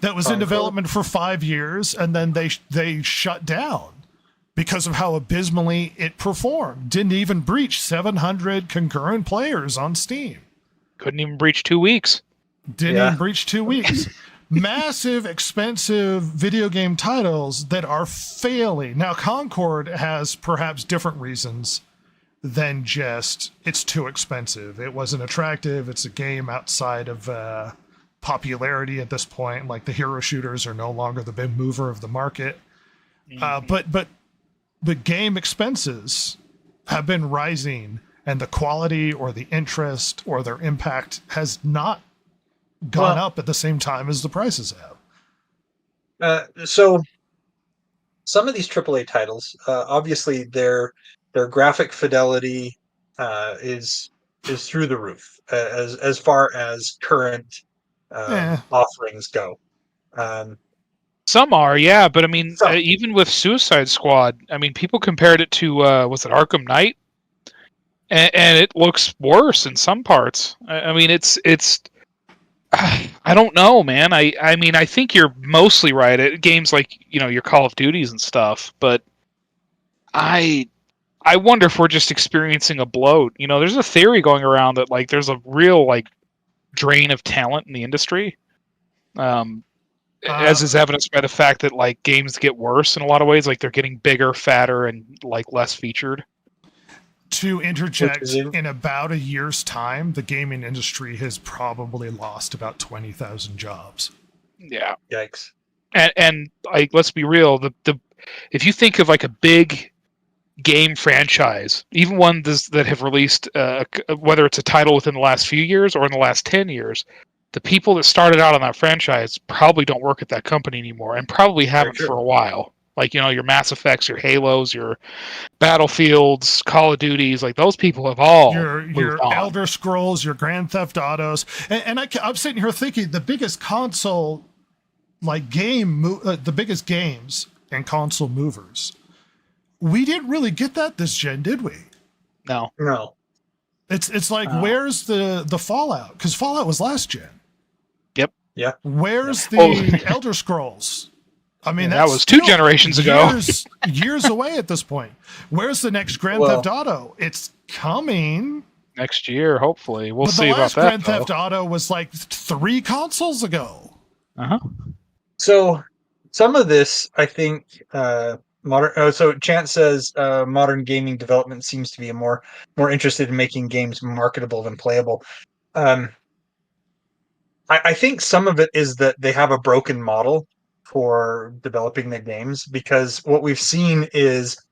That was in development for 5 years, and then they shut down because of how abysmally it performed. Didn't even breach 700 concurrent players on Steam. Couldn't even breach 2 weeks. Didn't even breach 2 weeks. Massive, expensive video game titles that are failing. Now, Concord has perhaps different reasons than just it's too expensive. It wasn't attractive. It's a game outside of popularity at this point. Like, the hero shooters are no longer the big mover of the market. But game expenses have been rising, and the quality or the interest or their impact has not gone up at the same time as the prices have. So some of these AAA titles, obviously their graphic fidelity is through the roof as far as current offerings go. Some are, yeah, but I mean, even with Suicide Squad, I mean, people compared it to was it Arkham Knight, and it looks worse in some parts. I mean, it's I don't know, man. I mean, I think you're mostly right at games like your Call of Duties and stuff, but I wonder if we're just experiencing a bloat. There's a theory going around that like there's a real like drain of talent in the industry, as is evidenced by the fact that like games get worse in a lot of ways. Like they're getting bigger, fatter, and like less featured. To interject, in about a year's time, the gaming industry has probably lost about 20,000 jobs. Yeah. Yikes. And like, let's be real. The if you think of like a big game franchise, even ones that have released, whether it's a title within the last few years or in the last 10 years, the people that started out on that franchise probably don't work at that company anymore, and probably haven't for a while. Like, your Mass Effects, your Halos, your Battlefields, Call of Duties, like those people have all your Elder Scrolls, your Grand Theft Autos. And I'm sitting here thinking the biggest console, like the biggest games and console movers. We didn't really get that this gen, did we? No. It's like, where's the Fallout? Because Fallout was last gen. Yep. Yeah. Where's the Elder Scrolls? I mean, that was 2 generations ago. Years away at this point. Where's the next Grand Theft Auto? It's coming next year, hopefully. We'll see about that. The last Grand Theft Auto was like 3 consoles ago. So some of this, I think, so Chance says modern gaming development seems to be more interested in making games marketable than playable. I think some of it is that they have a broken model for developing their games, because what we've seen is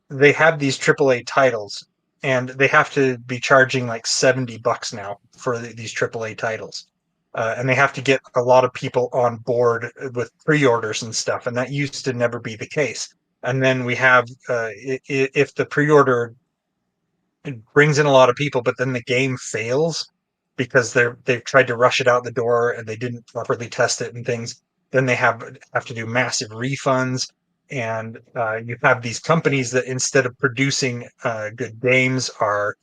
they have these AAA titles and they have to be charging like $70 now for these AAA titles. And they have to get a lot of people on board with pre-orders and stuff. And that used to never be the case. And then we have, if the pre-order brings in a lot of people, but then the game fails because they've tried to rush it out the door and they didn't properly test it and things, then they have to do massive refunds. And you have these companies that, instead of producing good games, are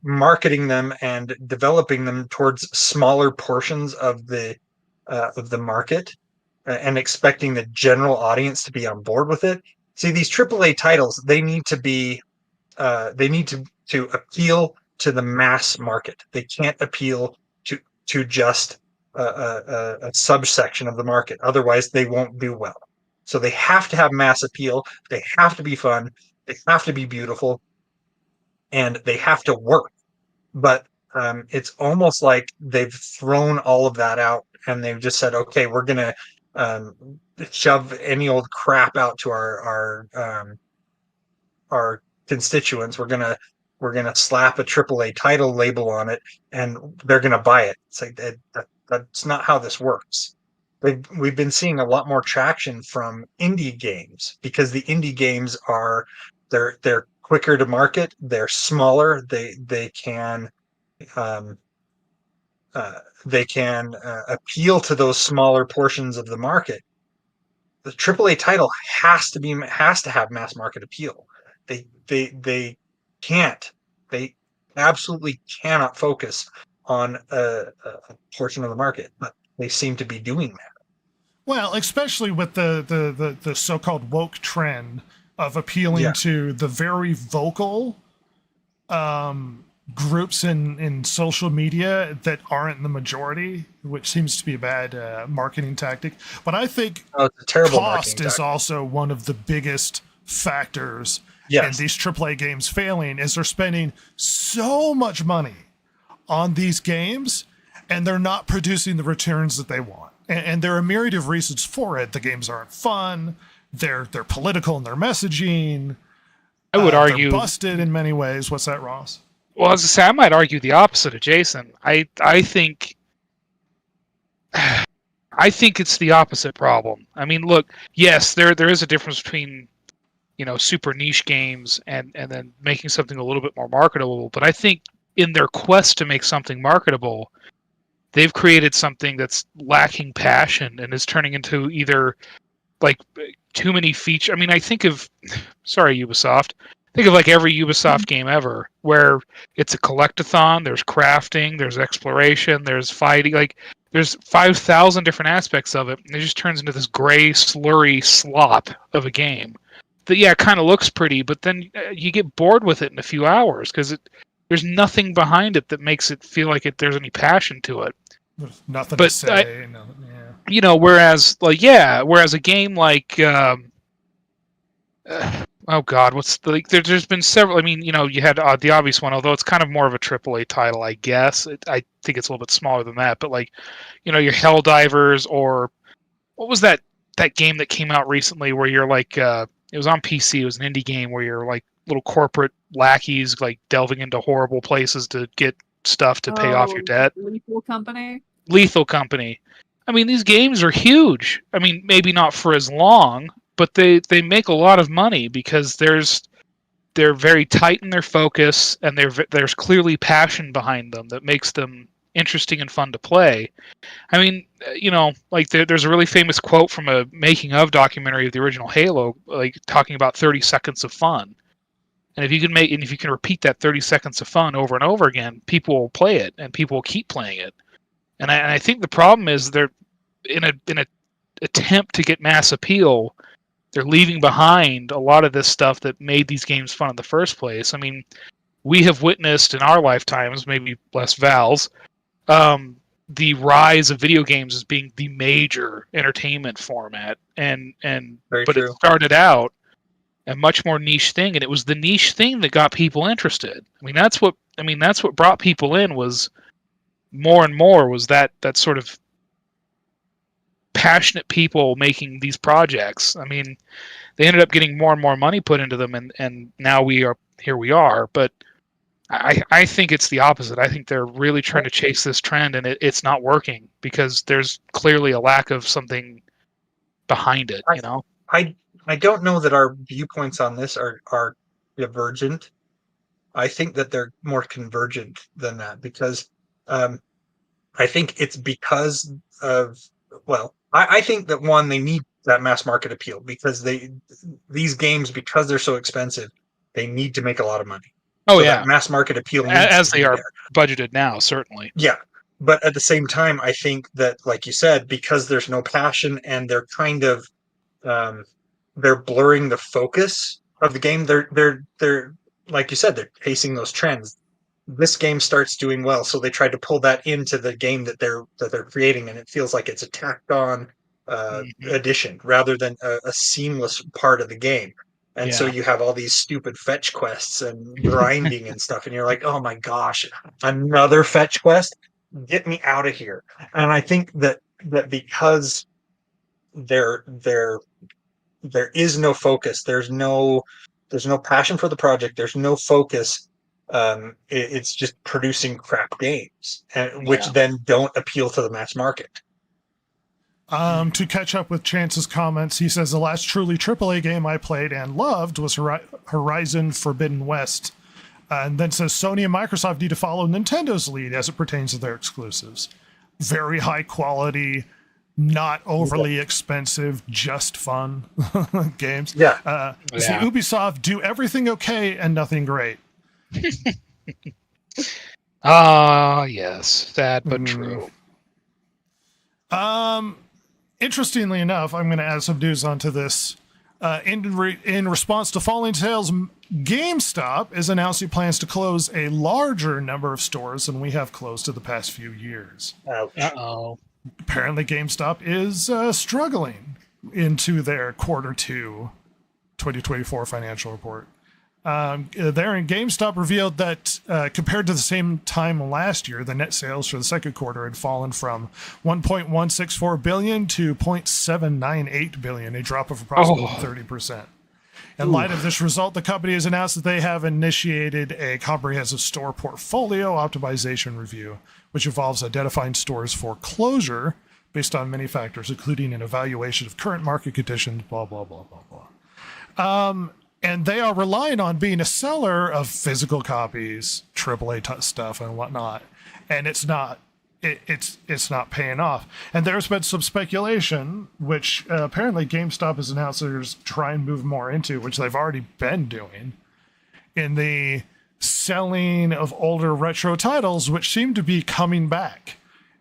marketing them and developing them towards smaller portions of the market, and expecting the general audience to be on board with it. See, these AAA titles, they need to be to appeal to the mass market. They can't appeal to just a subsection of the market. Otherwise, they won't do well. So they have to have mass appeal. They have to be fun. They have to be beautiful. And they have to work. But it's almost like they've thrown all of that out, and they've just said, okay, we're going to shove any old crap out to our constituents. We're gonna slap a AAA title label on it, and they're gonna buy it. It's like that's not how this works. We've been seeing a lot more traction from indie games, because the indie games they're quicker to market. They're smaller. They can appeal to those smaller portions of the market. The AAA title has to have mass market appeal. They can't. They absolutely cannot focus on a portion of the market, but they seem to be doing that. Well, especially with the so-called woke trend of appealing to the very vocal groups in social media that aren't the majority, which seems to be a bad marketing tactic. But I think it's a terrible cost is also one of the biggest factors in these AAA games failing, is they're spending so much money on these games and they're not producing the returns that they want. And there are a myriad of reasons for it. The games aren't fun. They're political in their messaging. I would argue they're busted in many ways. What's that, Ross? Well, as I say, I might argue the opposite of Jason. I think it's the opposite problem. I mean, look, yes, there is a difference between, super niche games and then making something a little bit more marketable. But I think in their quest to make something marketable, they've created something that's lacking passion and is turning into either like too many features. I mean, Ubisoft. Think of like every Ubisoft game ever, where it's a collectathon, there's crafting, there's exploration, there's fighting, like there's 5,000 different aspects of it, and it just turns into this gray, slurry slop of a game that, it kind of looks pretty, but then you get bored with it in a few hours because there's nothing behind it that makes it feel like there's any passion to it. There's nothing to say. Whereas a game like oh God, there's been several. I mean, you had the obvious one, although it's kind of more of a AAA title, I guess. I think it's a little bit smaller than that, but your Helldivers, or what was that game that came out recently where you're like, it was on PC. It was an indie game where you're like little corporate lackeys, like delving into horrible places to get stuff to pay off your debt. Lethal Company. I mean, these games are huge. I mean, maybe not for as long, but they make a lot of money because they're very tight in their focus, and there's clearly passion behind them that makes them interesting and fun to play. I mean, there's a really famous quote from a making of documentary of the original Halo, like talking about 30 seconds of fun. And if you can repeat that 30 seconds of fun over and over again, people will play it and people will keep playing it. And I think the problem is they're in a attempt to get mass appeal, they're leaving behind a lot of this stuff that made these games fun in the first place. I mean, we have witnessed in our lifetimes, maybe less Val's, the rise of video games as being the major entertainment format, but it started out a much more niche thing, and it was the niche thing that got people interested. I mean, that's what brought people in, was more and more was that sort of passionate people making these projects. I mean, they ended up getting more and more money put into them, and now we are. But I think it's the opposite. I think they're really trying to chase this trend, and it's not working because there's clearly a lack of something behind it. I don't know that our viewpoints on this are divergent. I think that they're more convergent than that, because I think it's because of, well, I think that, one, they need that mass market appeal, because these games, because they're so expensive, they need to make a lot of money. Oh, so yeah. That mass market appeal as they are budgeted now, certainly. Yeah. But at the same time, I think that, like you said, because there's no passion and they're kind of they're blurring the focus of the game. They're like you said, they're chasing those trends. This game starts doing well, so they tried to pull that into the game that they're creating, and it feels like it's a tacked on addition rather than a seamless part of the game. And so you have all these stupid fetch quests and grinding and stuff, and you're like, oh my gosh, another fetch quest? Get me out of here. And I think that because there is no focus, there's no passion for the project, there's no focus, it's just producing crap games, which then don't appeal to the mass market. To catch up with Chance's comments, he says the last truly AAA game I played and loved was Horizon Forbidden West. And then says Sony and Microsoft need to follow Nintendo's lead as it pertains to their exclusives. Very high quality, not overly expensive, just fun games. See, Ubisoft do everything okay and nothing great. Yes, sad but true. Interestingly enough, I'm going to add some news onto this. In response to falling sales, GameStop is announcing plans to close a larger number of stores than we have closed in the past few years. Uh-oh. Apparently, GameStop is struggling into their quarter 2 2024 financial report. Therein, GameStop revealed that compared to the same time last year, the net sales for the second quarter had fallen from $1.164 billion to $0.798 billion, a drop of approximately 30%. In light of this result, the company has announced that they have initiated a comprehensive store portfolio optimization review, which involves identifying stores for closure based on many factors, including an evaluation of current market conditions, blah, blah, blah, blah, blah. And they are relying on being a seller of physical copies, AAA stuff and whatnot. And it's not paying off. And there's been some speculation, which apparently GameStop has announced they're trying to move more into, which they've already been doing, in the selling of older retro titles, which seem to be coming back,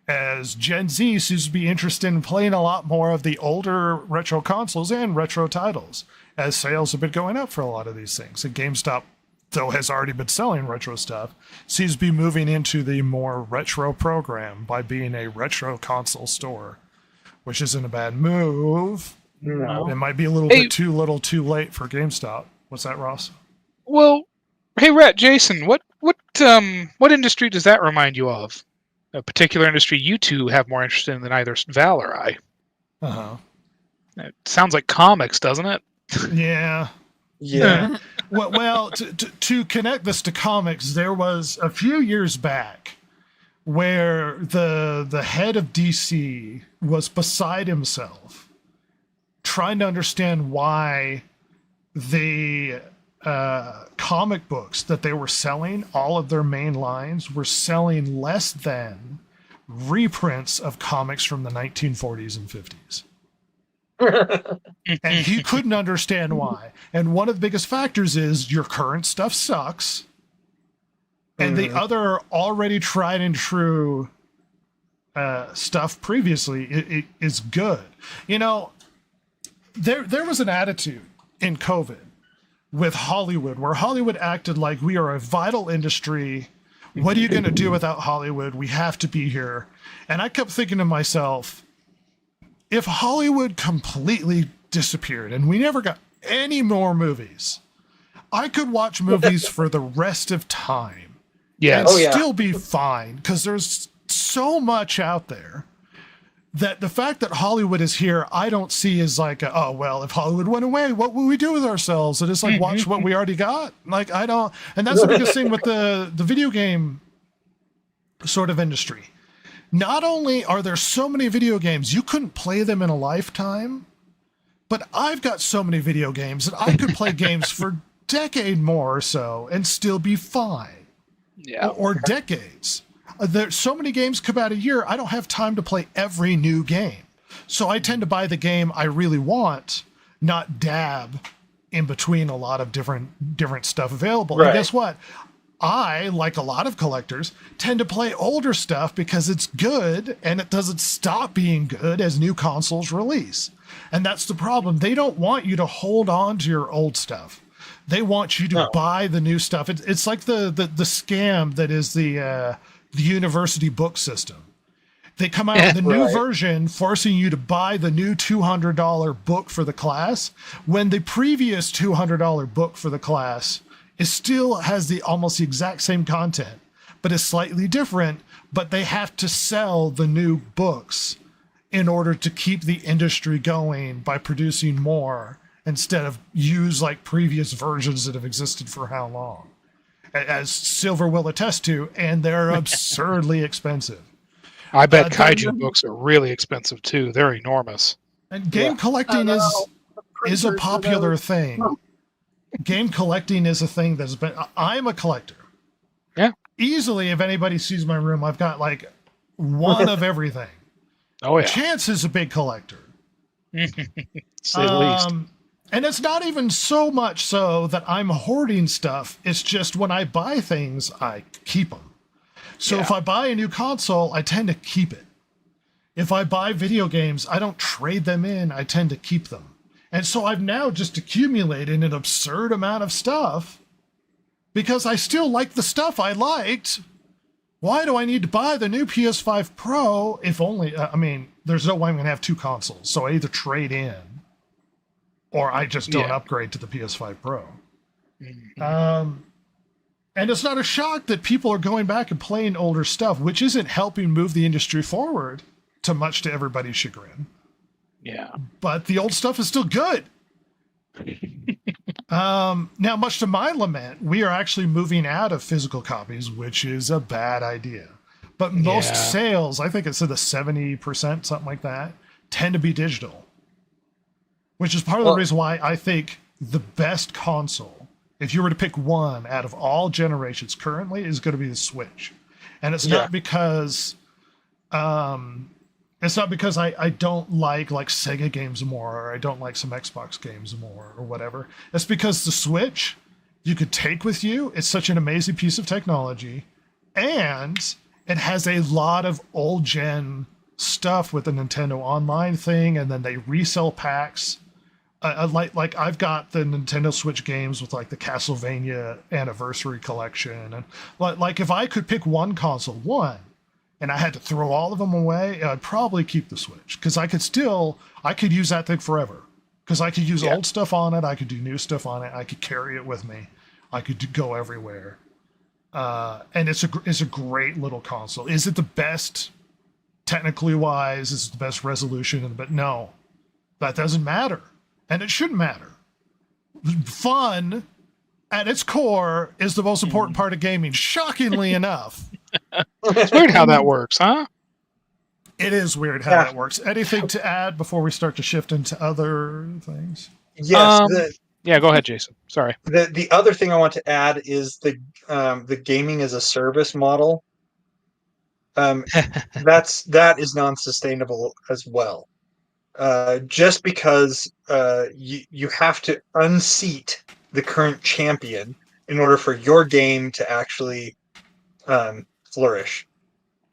as Gen Z seems to be interested in playing a lot more of the older retro consoles and retro titles, as sales have been going up for a lot of these things. And GameStop, though has already been selling retro stuff, seems to be moving into the more retro program by being a retro console store, which isn't a bad move. No. It might be a little bit too little too late for GameStop. What's that, Ross? Well, hey, Rhett, Jason, what industry does that remind you of? A particular industry you two have more interest in than either Val or I. Uh-huh. It sounds like comics, doesn't it? Yeah. Well, to connect this to comics, there was a few years back where the head of DC was beside himself, trying to understand why the comic books that they were selling, all of their main lines, were selling less than reprints of comics from the 1940s and 50s. And he couldn't understand why. And one of the biggest factors is your current stuff sucks. And the other already tried and true stuff previously it is good. You know, there was an attitude in COVID with Hollywood where Hollywood acted like we are a vital industry. What are you going to do without Hollywood? We have to be here. And I kept thinking to myself, if Hollywood completely disappeared and we never got any more movies, I could watch movies for the rest of time and still be fine, because there's so much out there that the fact that Hollywood is here, I don't see as like, oh, well, if Hollywood went away, what would we do with ourselves? And it's like, watch what we already got. Like, I don't, and that's the biggest thing with the video game sort of industry. Not only are there so many video games, you couldn't play them in a lifetime, but I've got so many video games that I could play games for a decade more or so and still be fine. Yeah. Or decades. There's so many games come out a year, I don't have time to play every new game. So I tend to buy the game I really want, not dab in between a lot of different stuff available. Right. And guess what? I, like a lot of collectors, tend to play older stuff because it's good and it doesn't stop being good as new consoles release. And that's the problem. They don't want you to hold on to your old stuff. They want you to buy the new stuff. It's like the scam that is the university book system. They come out with a new version forcing you to buy the new $200 book for the class when the previous $200 book for the class still has almost the exact same content, but is slightly different, but they have to sell the new books in order to keep the industry going by producing more instead of use like previous versions that have existed for how long, as Silver will attest to, and they're absurdly expensive. I bet kaiju books are really expensive too. They're enormous. And game collecting is a popular thing. Game collecting is a thing that's been, I'm a collector. Yeah. Easily, if anybody sees my room, I've got like one of everything. Oh, yeah. Chance is a big collector. Say the least. And it's not even so much so that I'm hoarding stuff. It's just when I buy things, I keep them. So if I buy a new console, I tend to keep it. If I buy video games, I don't trade them in. I tend to keep them. And so I've now just accumulated an absurd amount of stuff because I still like the stuff I liked. Why do I need to buy the new PS5 Pro if only, I mean, there's no way I'm going to have two consoles. So I either trade in or I just don't upgrade to the PS5 Pro. And it's not a shock that people are going back and playing older stuff, which isn't helping move the industry forward much to everybody's chagrin. Yeah. But the old stuff is still good. Now, much to my lament, we are actually moving out of physical copies, which is a bad idea. But most sales, I think it's in the 70%, something like that, tend to be digital. Which is part of the reason why I think the best console, if you were to pick one out of all generations currently, is going to be the Switch. And it's not because I don't like Sega games more, or I don't like some Xbox games more, or whatever. It's because the Switch you could take with you. It's such an amazing piece of technology, and it has a lot of old gen stuff with the Nintendo Online thing, and then they resell packs. Like I've got the Nintendo Switch games with like the Castlevania Anniversary Collection, and like if I could pick one console, and I had to throw all of them away, I'd probably keep the Switch because I could use that thing forever. Because I could use old stuff on it, I could do new stuff on it, I could carry it with me, I could go everywhere, and it's a great little console. Is it the best technically wise? Is it the best resolution? But no, that doesn't matter, and it shouldn't matter. Fun at its core is the most important part of gaming. Shockingly enough. It's weird how that works, huh? It is weird how that works. Anything to add before we start to shift into other things? Yes. Go ahead, Jason. Sorry. The other thing I want to add is the gaming as a service model. That is non-sustainable as well. just because you have to unseat the current champion in order for your game to actually flourish.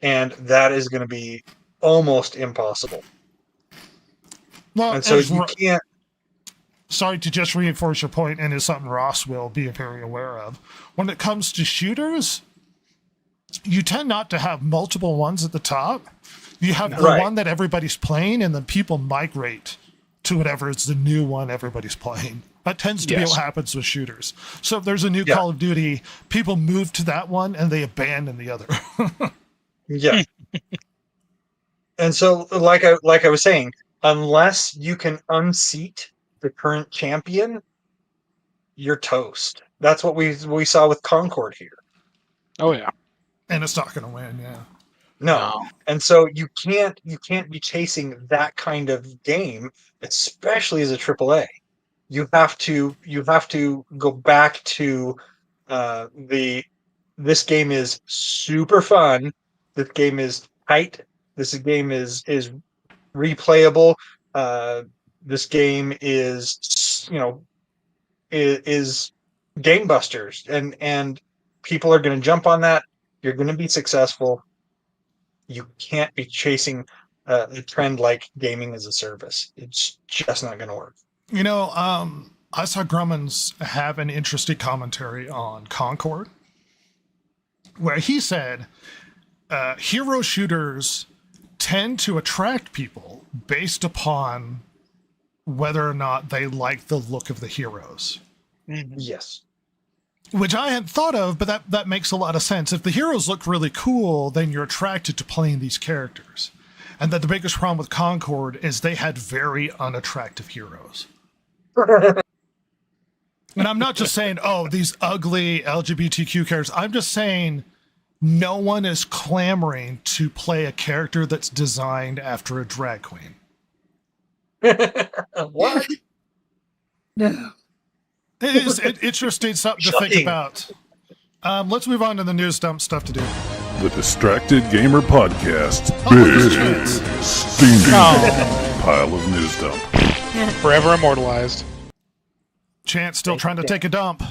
And that is going to be almost impossible. Well, And so you can't. Sorry to just reinforce your point, and it's something Ross will be very aware of. When it comes to shooters, you tend not to have multiple ones at the top. You have the one that everybody's playing, and then people migrate to whatever is the new one everybody's playing. That tends to be what happens with shooters. So if there's a new Call of Duty, people move to that one and they abandon the other. Yeah. And so, like I was saying, unless you can unseat the current champion, you're toast. That's what we saw with Concord here. Oh yeah. And it's not going to win, yeah. No. And so you can't be chasing that kind of game, especially as a AAA. You have to go back to this game is super fun. This game is tight. This game is replayable. This game is is game busters, and people are going to jump on that. You're going to be successful. You can't be chasing a trend like gaming as a service. It's just not going to work. I saw Grummins have an interesting commentary on Concord, where he said hero shooters tend to attract people based upon whether or not they like the look of the heroes. Mm-hmm. Yes. Which I hadn't thought of, but that makes a lot of sense. If the heroes look really cool, then you're attracted to playing these characters. And that the biggest problem with Concord is they had very unattractive heroes. And I'm not just saying, these ugly LGBTQ characters. I'm just saying no one is clamoring to play a character that's designed after a drag queen. What? No. It is interesting something to think about. Let's move on to the news dump stuff to do. The Distracted Gamer Podcast. Big steaming pile of news dump. Forever immortalized. Chance still trying to take a dump.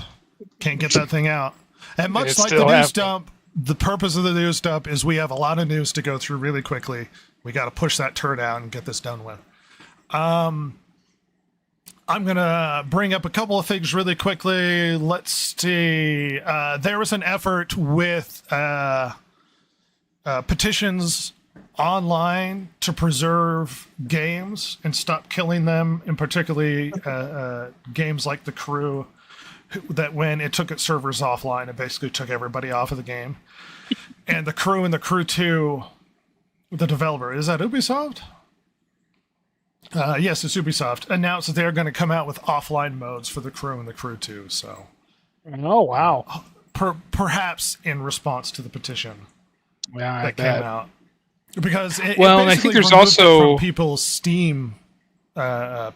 Can't get that thing out. And much It's like the still news happening. dump, the purpose of the news dump is we have a lot of news to go through really quickly. We got to push that turd out and get this done with. I'm going to bring up a couple of things really quickly. Let's see. There was an effort with petitions online to preserve games and stop killing them, and particularly games like The Crew, that when it took its servers offline, it basically took everybody off of the game. And The Crew and The Crew 2, the developer, is that Ubisoft? Yes, it's Ubisoft, announced that they're going to come out with offline modes for The Crew and The Crew 2. So, oh wow, perhaps in response to the petition that came out, because it and I think there's also from people's Steam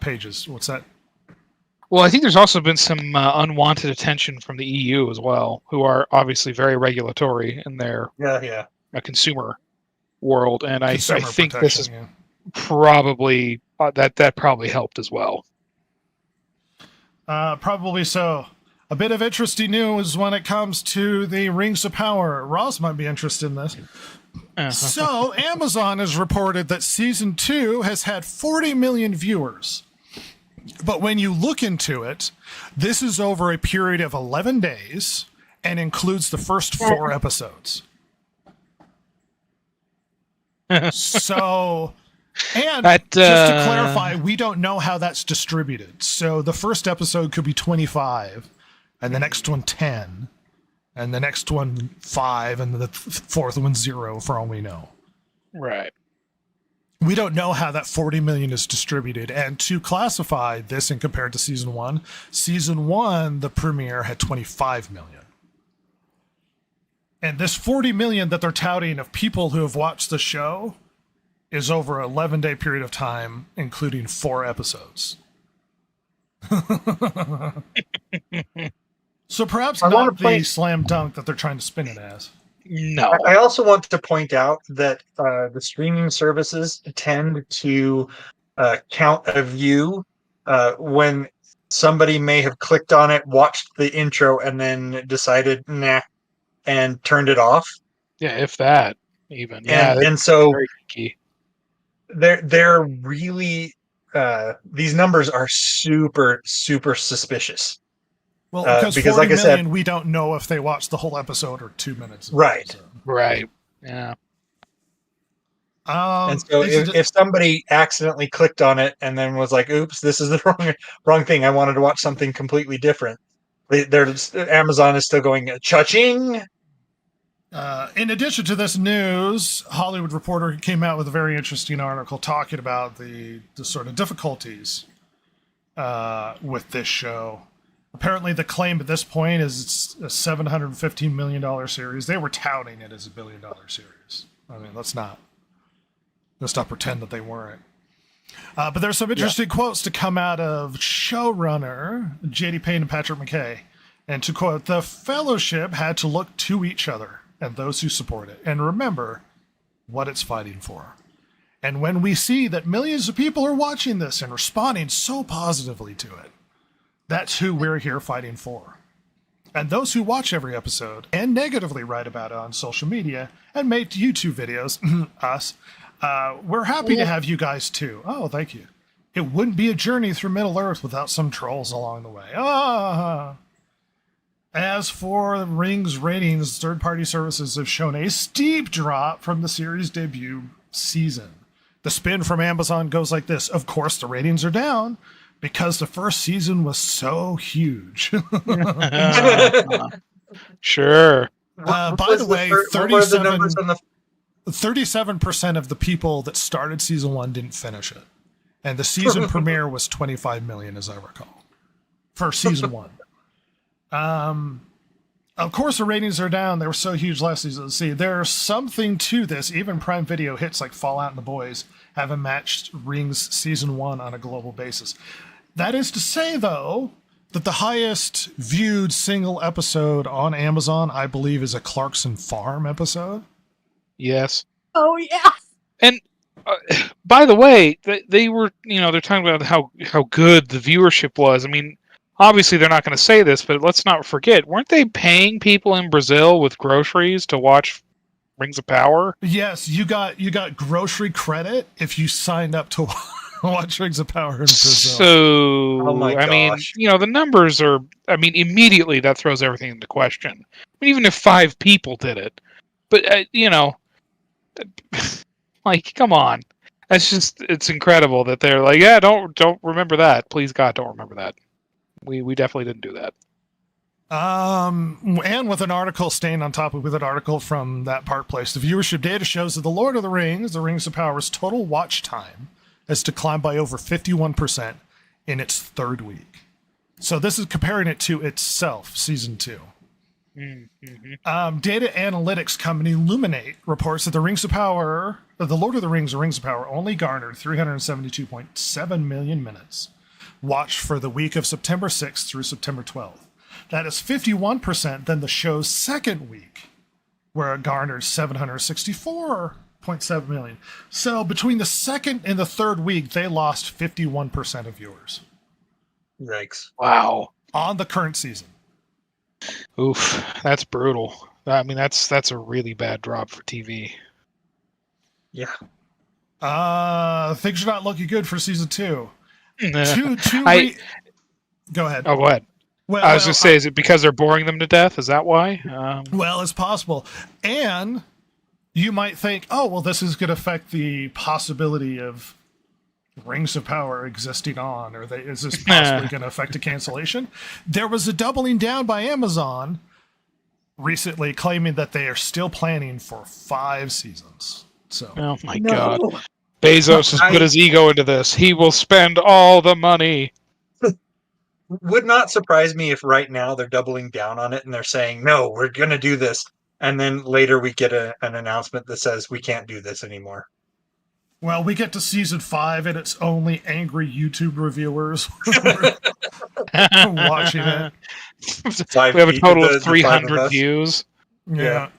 pages. What's that? Well, I think there's also been some unwanted attention from the EU as well, who are obviously very regulatory in their consumer world, and I think this is probably that probably helped as well. Probably so. A bit of interesting news when it comes to the Rings of Power. Ross might be interested in this. So, Amazon has reported that Season 2 has had 40 million viewers. But when you look into it, this is over a period of 11 days and includes the first 4 episodes. So... And just to clarify, we don't know how that's distributed. So the first episode could be 25, and the next one 10, and the next one 5, and the fourth one 0, for all we know. Right. We don't know how that 40 million is distributed. And to classify this and compare it to Season 1, the premiere had 25 million. And this 40 million that they're touting of people who have watched the show is over an 11-day period of time, including 4 episodes. So perhaps not the slam dunk that they're trying to spin it as. No. I also want to point out that the streaming services tend to count of view when somebody may have clicked on it, watched the intro, and then decided nah, and turned it off. Yeah, if that even. Yeah, And that's so very key. they're really these numbers are super suspicious. Well, because 40 like I million, said, we don't know if they watched the whole episode or 2 minutes. Right. Right. Yeah. And so if somebody accidentally clicked on it and then was like, oops, this is the wrong thing, I wanted to watch something completely different, Amazon is still going cha-ching. In addition to this news, Hollywood Reporter came out with a very interesting article talking about the sort of difficulties with this show. Apparently, the claim at this point is it's a $715 million series. They were touting it as a $1 billion series. I mean, let's not pretend that they weren't. But there's some interesting quotes to come out of showrunner J.D. Payne and Patrick McKay. And to quote, "The Fellowship had to look to each other and those who support it and remember what it's fighting for. And when we see that millions of people are watching this and responding so positively to it, that's who we're here fighting for. And those who watch every episode and negatively write about it on social media and make YouTube videos, us, we're happy to have you guys too. Oh, thank you. It wouldn't be a journey through Middle Earth without some trolls along the way. As for the Ring's ratings, third-party services have shown a steep drop from the series' debut season. The spin from Amazon goes like this. Of course, the ratings are down because the first season was so huge. Sure. By the way, 37% of the people that started season 1 didn't finish it. And the season premiere was 25 million, as I recall, for season 1. Of course, the ratings are down. They were so huge last season. Let's see, there's something to this. Even Prime Video hits like Fallout and The Boys haven't matched Rings season 1 on a global basis. That is to say, though, that the highest viewed single episode on Amazon, I believe, is a Clarkson Farm episode. Yes. Oh, yeah. And by the way, they were, they're talking about how good the viewership was. I mean, obviously they're not going to say this, but let's not forget, weren't they paying people in Brazil with groceries to watch Rings of Power? Yes, you got grocery credit if you signed up to watch Rings of Power in Brazil. So, Oh my gosh. mean, the numbers are, immediately that throws everything into question. I mean, even if 5 people did it, but, like, come on. It's incredible that they're like, yeah, don't remember that. Please, God, don't remember that. We definitely didn't do that. And with an article staying on top with an article from that Park Place, the viewership data shows that The Lord of the Rings of Power's total watch time has declined by over 51% in its 3rd week. So this is comparing it to itself, season 2. Mm-hmm. Data analytics company Luminate reports that The Lord of the Rings of Power only garnered 372.7 million minutes watched for the week of September 6th through September 12th. That is 51% than the show's 2nd week, where it garnered 764.7 million. So between the 2nd and the 3rd week, they lost 51% of viewers. Yikes. Wow. On the current season. Oof, that's brutal. I mean, that's a really bad drop for TV. Yeah. Things are not looking good for season 2. Go ahead. Oh, go ahead. Well, I was just saying, is it because they're boring them to death? Is that why? Well, it's possible. And you might think, oh, well, this is going to affect the possibility of Rings of Power existing on, or is this possibly going to affect a cancellation? There was a doubling down by Amazon recently claiming that they are still planning for 5 seasons. So, oh my God. Bezos has put his ego into this. He will spend all the money. Would not surprise me if right now they're doubling down on it and they're saying, no, we're going to do this. And then later we get an announcement that says we can't do this anymore. Well, we get to season 5 and it's only angry YouTube reviewers watching it. We have a total of 300 views. Yeah.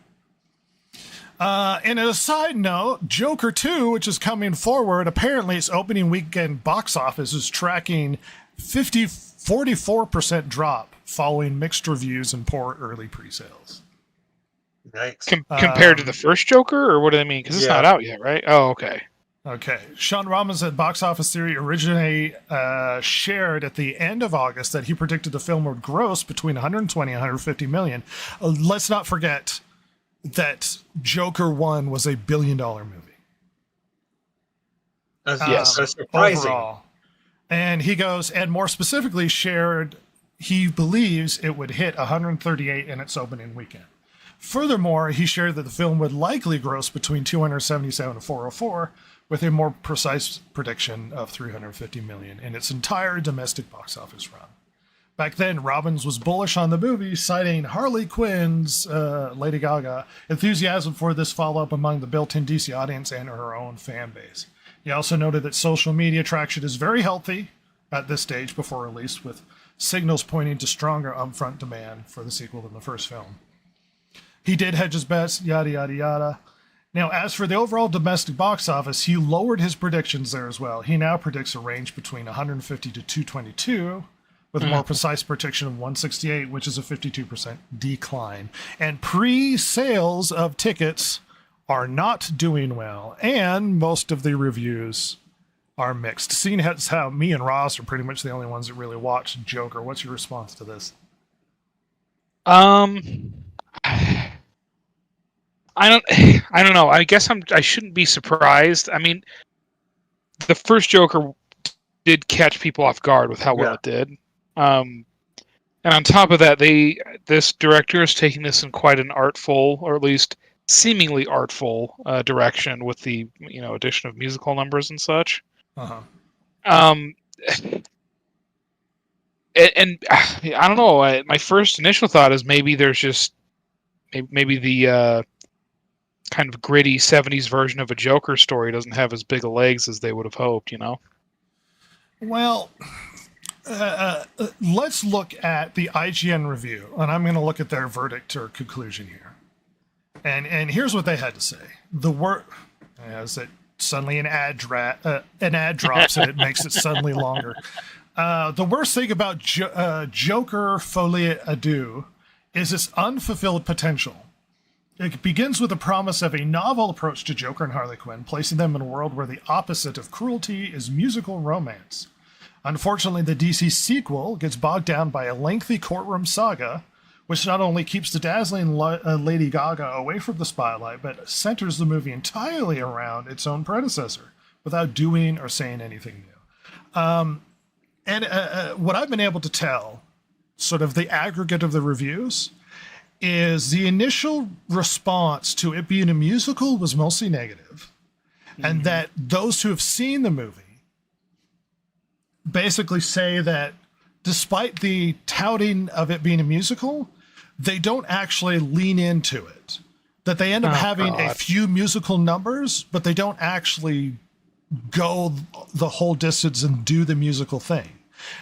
And as a side note, Joker 2, which is coming forward, apparently its opening weekend box office is tracking 44% drop following mixed reviews and poor early pre-sales. Nice. Compared to the first Joker, or what do they mean? Because it's not out yet, right? Oh, okay. Okay. Sean Rollins at Box Office Theory originally shared at the end of August that he predicted the film would gross between 120 and 150 million. Let's not forget that Joker 1 was a $1 billion movie. That's surprising. Overall. And he goes, and more specifically shared, he believes it would hit 138 in its opening weekend. Furthermore, he shared that the film would likely gross between 277 and 404, with a more precise prediction of 350 million in its entire domestic box office run. Back then, Robbins was bullish on the movie, citing Harley Quinn's Lady Gaga enthusiasm for this follow-up among the built-in DC audience and her own fan base. He also noted that social media traction is very healthy at this stage before release, with signals pointing to stronger upfront demand for the sequel than the first film. He did hedge his bets, yada, yada, yada. Now, as for the overall domestic box office, he lowered his predictions there as well. He now predicts a range between 150 to 222, with a more precise prediction of 168, which is a 52% decline. And pre-sales of tickets are not doing well, and most of the reviews are mixed. Seeing as how me and Ross are pretty much the only ones that really watch Joker, what's your response to this? I don't know. I guess I shouldn't be surprised. I mean, the first Joker did catch people off guard with how well it did. And on top of that, this director is taking this in quite an artful, or at least seemingly artful, direction with the addition of musical numbers and such. And I don't know. My first initial thought is maybe there's just maybe the kind of gritty 70s version of a Joker story doesn't have as big a legs as they would have hoped, Well, let's look at the IGN review, and I'm going to look at their verdict or conclusion here. And here's what they had to say. The word is it suddenly an ad drops and it makes it suddenly longer. The worst thing about Joker Folie à Deux is its unfulfilled potential. It begins with the promise of a novel approach to Joker and Harley Quinn, placing them in a world where the opposite of cruelty is musical romance. Unfortunately, the DC sequel gets bogged down by a lengthy courtroom saga, which not only keeps the dazzling Lady Gaga away from the spotlight, but centers the movie entirely around its own predecessor, without doing or saying anything new. What I've been able to tell, sort of the aggregate of the reviews, is the initial response to it being a musical was mostly negative, and that those who have seen the movie basically say that despite the touting of it being a musical, they don't actually lean into it. That they end up having a few musical numbers, but they don't actually go the whole distance and do the musical thing.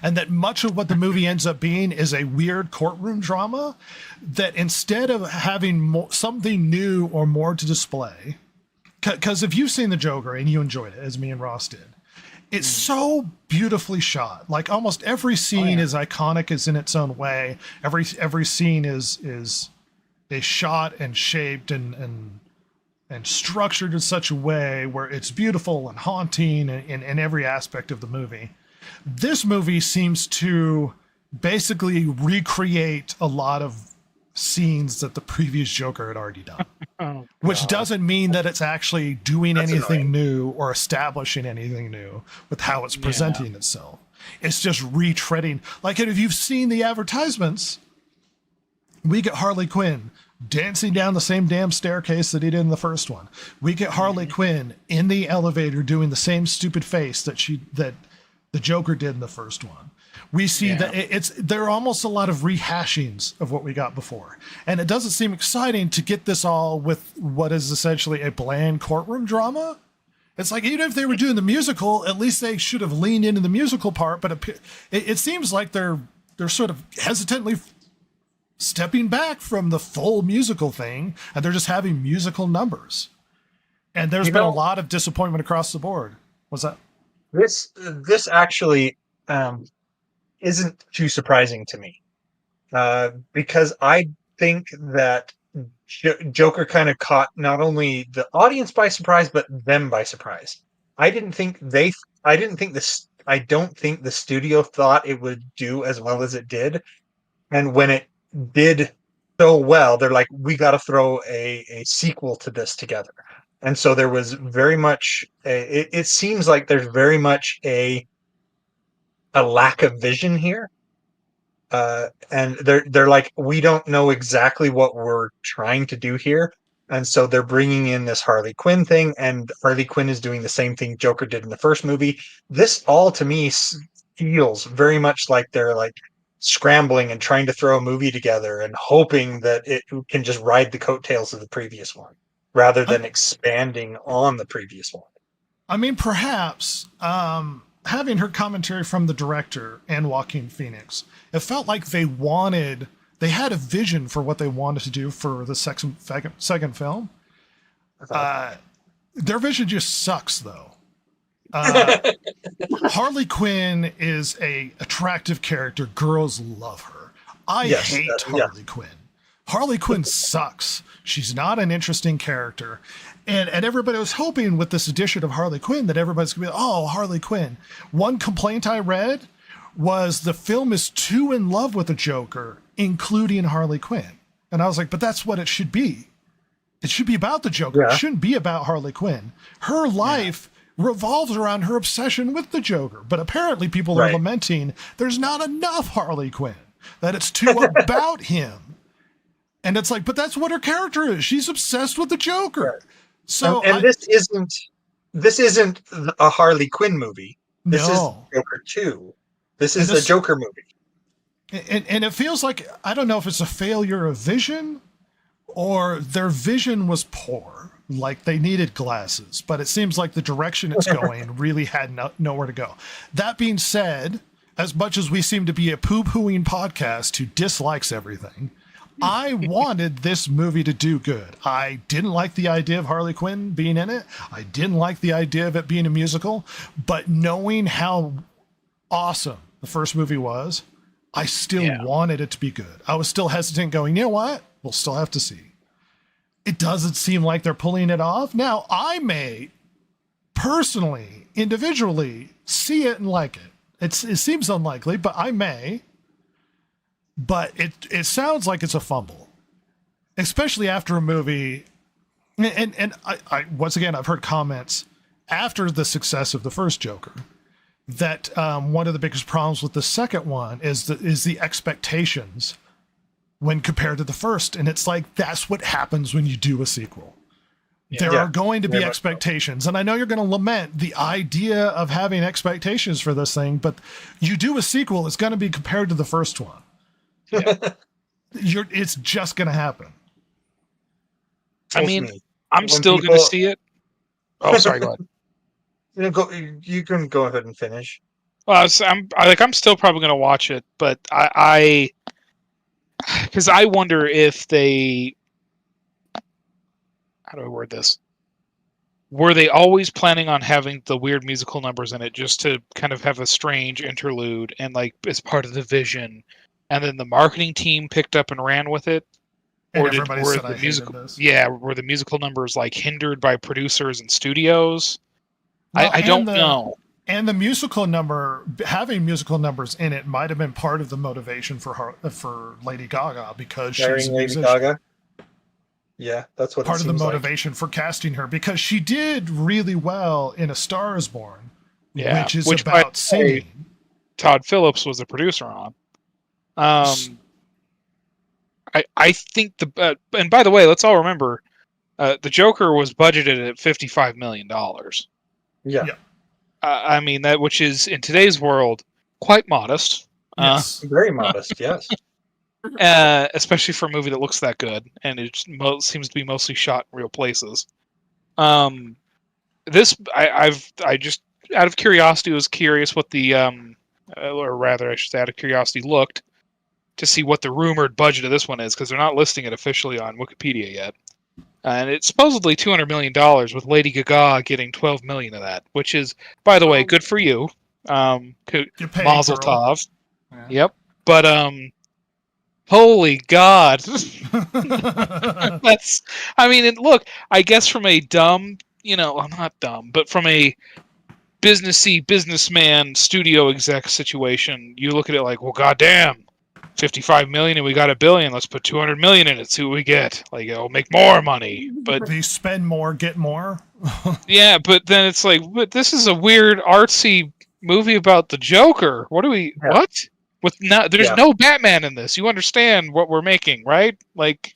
And that much of what the movie ends up being is a weird courtroom drama that instead of having something new or more to display, because if you've seen The Joker and you enjoyed it, as me and Ross did, it's so beautifully shot. Like almost every scene is iconic, is in its own way. Every scene is shot and shaped and structured in such a way where it's beautiful and haunting in every aspect of the movie. This movie seems to basically recreate a lot of scenes that the previous Joker had already done, which doesn't mean that it's actually doing anything new or establishing anything new with how it's presenting itself. It's just retreading. Like if you've seen the advertisements, we get Harley Quinn dancing down the same damn staircase that he did in the first one. We get Harley Quinn in the elevator doing the same stupid face that the Joker did in the first one. We see that there are almost a lot of rehashings of what we got before. And it doesn't seem exciting to get this all with what is essentially a bland courtroom drama. It's like, even if they were doing the musical, at least they should have leaned into the musical part. But it seems like they're sort of hesitantly stepping back from the full musical thing, and they're just having musical numbers. And there's been a lot of disappointment across the board. What's that? This actually isn't too surprising to me, because I think that Joker kind of caught not only the audience by surprise, but them by surprise. I don't think the studio thought it would do as well as it did. And when it did so well, they're like, we got to throw a sequel to this together. And so there was very much, it seems like there's very much a lack of vision here. And they're like, we don't know exactly what we're trying to do here. And so they're bringing in this Harley Quinn thing, and Harley Quinn is doing the same thing Joker did in the first movie. This all to me feels very much like they're like scrambling and trying to throw a movie together and hoping that it can just ride the coattails of the previous one rather than expanding on the previous one. I mean, perhaps having heard commentary from the director and Joaquin Phoenix, it felt like they had a vision for what they wanted to do for the second film. Their vision just sucks, though. Harley Quinn is a attractive character. Girls love her. I hate Harley Quinn. Harley Quinn sucks. She's not an interesting character. And everybody was hoping with this edition of Harley Quinn that everybody's going to be, oh, Harley Quinn. One complaint I read was the film is too in love with the Joker, including Harley Quinn. And I was like, but that's what it should be. It should be about the Joker. Yeah. It shouldn't be about Harley Quinn. Her life revolves around her obsession with the Joker. But apparently people are lamenting there's not enough Harley Quinn, that it's too about him. And it's like, but that's what her character is. She's obsessed with the Joker. So this isn't a Harley Quinn movie. This is Joker 2. This is a Joker movie. And it feels like, I don't know if it's a failure of vision or their vision was poor. Like they needed glasses, but it seems like the direction it's going really had nowhere to go. That being said, as much as we seem to be a poo-pooing podcast who dislikes everything, I wanted this movie to do good. I didn't like the idea of Harley Quinn being in it. I didn't like the idea of it being a musical, but knowing how awesome the first movie was, I still wanted it to be good. I was still hesitant going, you know what? We'll still have to see. It doesn't seem like they're pulling it off. Now, I may personally, individually, see it and like it. It seems unlikely, but I may. But it sounds like it's a fumble, especially after a movie. And I once again, I've heard comments after the success of the first Joker that one of the biggest problems with the second one is the expectations when compared to the first. And it's like, that's what happens when you do a sequel. There are going to be expectations. And I know you're going to lament the idea of having expectations for this thing, but you do a sequel, it's going to be compared to the first one. It's just going to happen. I mean, I'm still going to see it. Oh, sorry, go ahead. You can go ahead and finish. Well, I'm still probably going to watch it, but because I wonder if they, how do I word this? Were they always planning on having the weird musical numbers in it just to kind of have a strange interlude and like as part of the vision, and then the marketing team picked up and ran with it? Or were the musical numbers like hindered by producers and studios? Well, I don't know. And the musical number, having musical numbers in it, might have been part of the motivation for Lady Gaga, because she's Lady Gaga. Yeah, that's what part of the motivation for casting her, because she did really well in A Star Is Born, which is about singing. Todd Phillips was the producer on. I think and by the way, let's all remember, the Joker was budgeted at $55 million. Yeah. I mean, that, which is in today's world quite modest. Yes, very modest. Yes. Especially for a movie that looks that good, and it seems to be mostly shot in real places. This I just out of curiosity was curious what the or rather I should say out of curiosity looked. to see what the rumored budget of this one is, because they're not listing it officially on Wikipedia yet. And it's supposedly $200 million, with Lady Gaga getting $12 million of that, which is, by the way, good for you. You're paid, Mazel girl. tov. Yeah. Yep. But holy God, that's. I mean, look. I guess from a dumb, I'm not dumb, but from a businessman studio exec situation, you look at it like, well, goddamn. 55 million and we got $1 billion. Let's put 200 million in it. See what we get. Like, it'll make more money. But they spend more, get more. yeah, but then it's like, but this is a weird artsy movie about the Joker. What do we? Yeah. What? There's no Batman in this. You understand what we're making, right? Like,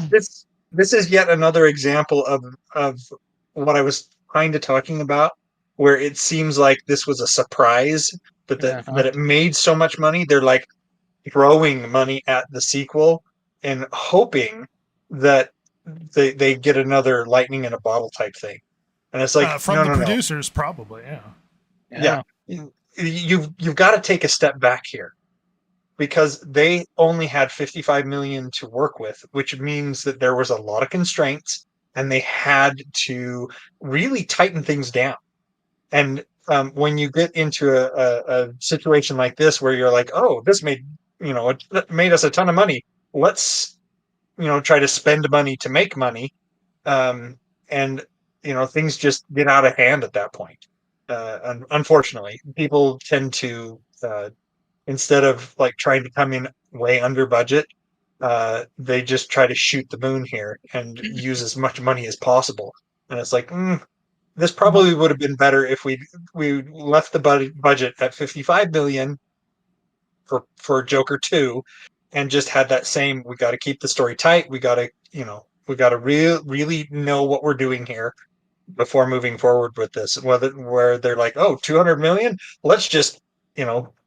this is yet another example of what I was kind of talking about, where it seems like this was a surprise. But that it made so much money, they're like throwing money at the sequel and hoping that they get another lightning in a bottle type thing. And it's like from the producers, probably, yeah. You've got to take a step back here, because they only had 55 million to work with, which means that there was a lot of constraints, and they had to really tighten things down. And when you get into a situation like this, where you're like, oh, this made us a ton of money. Let's try to spend money to make money, and things just get out of hand at that point. Unfortunately, people tend to instead of like trying to come in way under budget, they just try to shoot the moon here and use as much money as possible. And it's like, this probably would have been better if we left the budget at 55 million for Joker 2, and just had that same. We got to keep the story tight. We got to really know what we're doing here before moving forward with this. Where they're like, oh, 200 million, let's just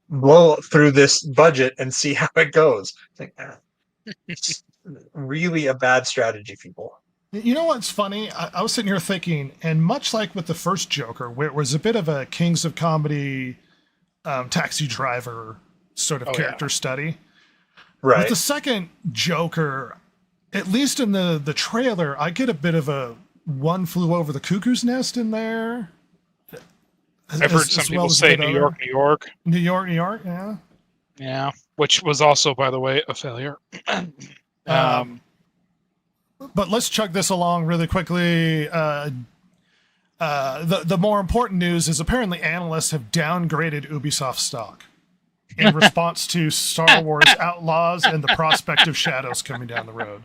blow through this budget and see how it goes. It's really a bad strategy, people. You know what's funny? I was sitting here thinking, and much like with the first Joker, where it was a bit of a Kings of Comedy, Taxi Driver sort of character study. Right. With the second Joker, at least in the trailer, I get a bit of a One Flew Over the Cuckoo's Nest in there. I've heard some people say New York, New York. New York, New York, yeah. Yeah, which was also, by the way, a failure. But let's chug this along really quickly. The more important news is apparently analysts have downgraded Ubisoft stock in response to Star Wars Outlaws and the prospect of Shadows coming down the road.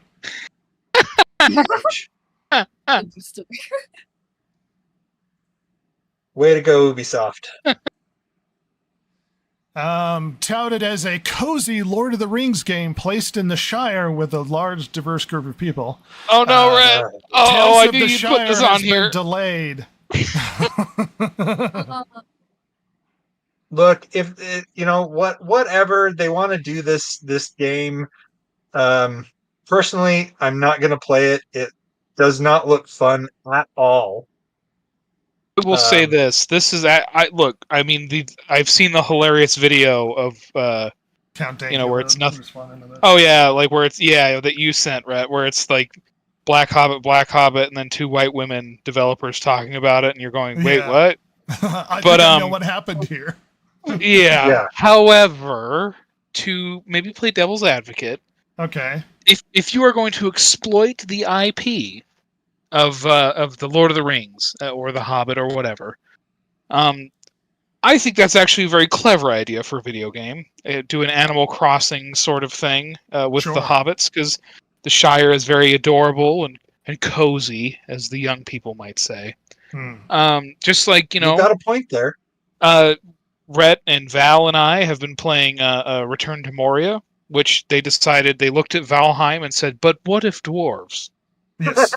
Way to go, Ubisoft. Touted as a cozy Lord of the Rings game placed in the Shire with a large, diverse group of people. Oh no, Red! I knew you'd put this on here. Delayed. Look, if whatever they want to do this game. Personally, I'm not going to play it. It does not look fun at all. I will say this. This is look. I mean, I've seen the hilarious video of Count where it's nothing. Oh yeah, like where it's that you sent, right? Where it's like Black Hobbit, and then two white women developers talking about it, and you're going, wait, what? I know what happened here. Yeah. However, to maybe play devil's advocate, okay, if you are going to exploit the IP of the Lord of the Rings or the Hobbit or whatever, I think that's actually a very clever idea for a video game. Do an Animal Crossing sort of thing with the hobbits, because the Shire is very adorable and cozy, as the young people might say. Just like you got a point there. Rhett and Val and I have been playing Return to Moria, which they decided they looked at Valheim and said, "But what if dwarves?" Yes.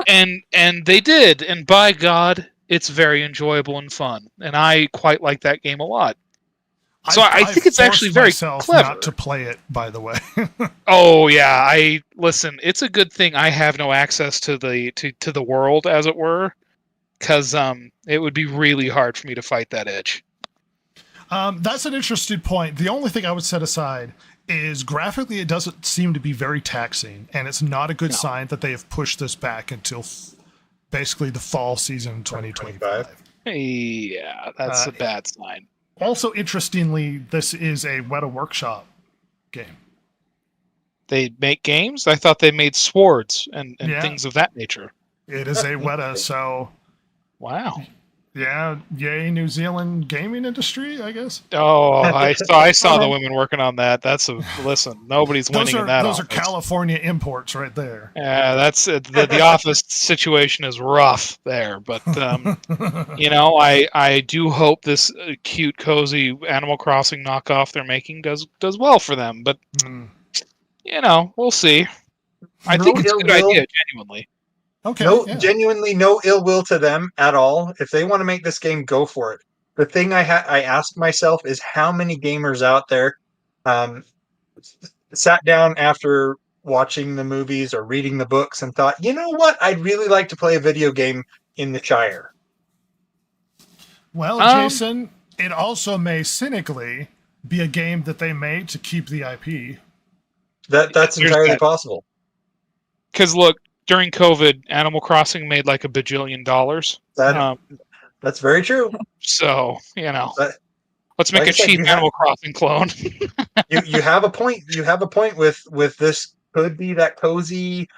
and they did, and by God, it's very enjoyable and fun, and I quite like that game a lot. So I think it's actually very clever. Not to play it, by the way. Oh yeah, listen. It's a good thing I have no access to the world, as it were, because it would be really hard for me to fight that itch. That's an interesting point. The only thing I would set aside is graphically, it doesn't seem to be very taxing, and it's not a good sign that they have pushed this back until basically the fall season 2025. Yeah, that's a bad sign. Also, interestingly, this is a Weta Workshop game. They make games? I thought they made swords and things of that nature. It is a Weta, so... Wow. Yeah, yay New Zealand gaming industry, I guess. Oh, I saw the women working on that. Listen, nobody's winning in that. Those are California imports right there. Yeah, that's the office situation is rough there, but I do hope this cute, cozy Animal Crossing knockoff they're making does well for them. But we'll see. I think it's a good idea, genuinely. Okay. Genuinely no ill will to them at all. If they want to make this game, go for it. The thing I ask myself is how many gamers out there sat down after watching the movies or reading the books and thought, you know what, I'd really like to play a video game in the Shire. Well, Jason, it also may cynically be a game that they made to keep the IP. That's entirely possible. Because look, during COVID, Animal Crossing made like $1 bajillion. That's very true. So, let's make a cheap Animal Crossing clone. you have a point. You have a point with this could be that cozy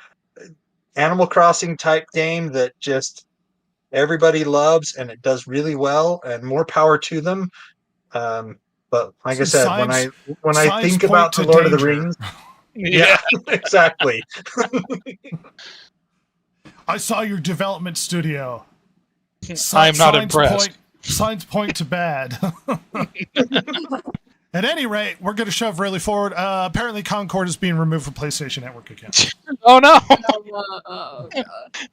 Animal Crossing type game that just everybody loves and it does really well, and more power to them. But like I said, when I think about the Lord of the Rings, yeah, exactly. I saw your development studio. I am not impressed. Signs point to bad. At any rate, we're going to shove really forward. Apparently, Concord is being removed from PlayStation Network again. Oh, no.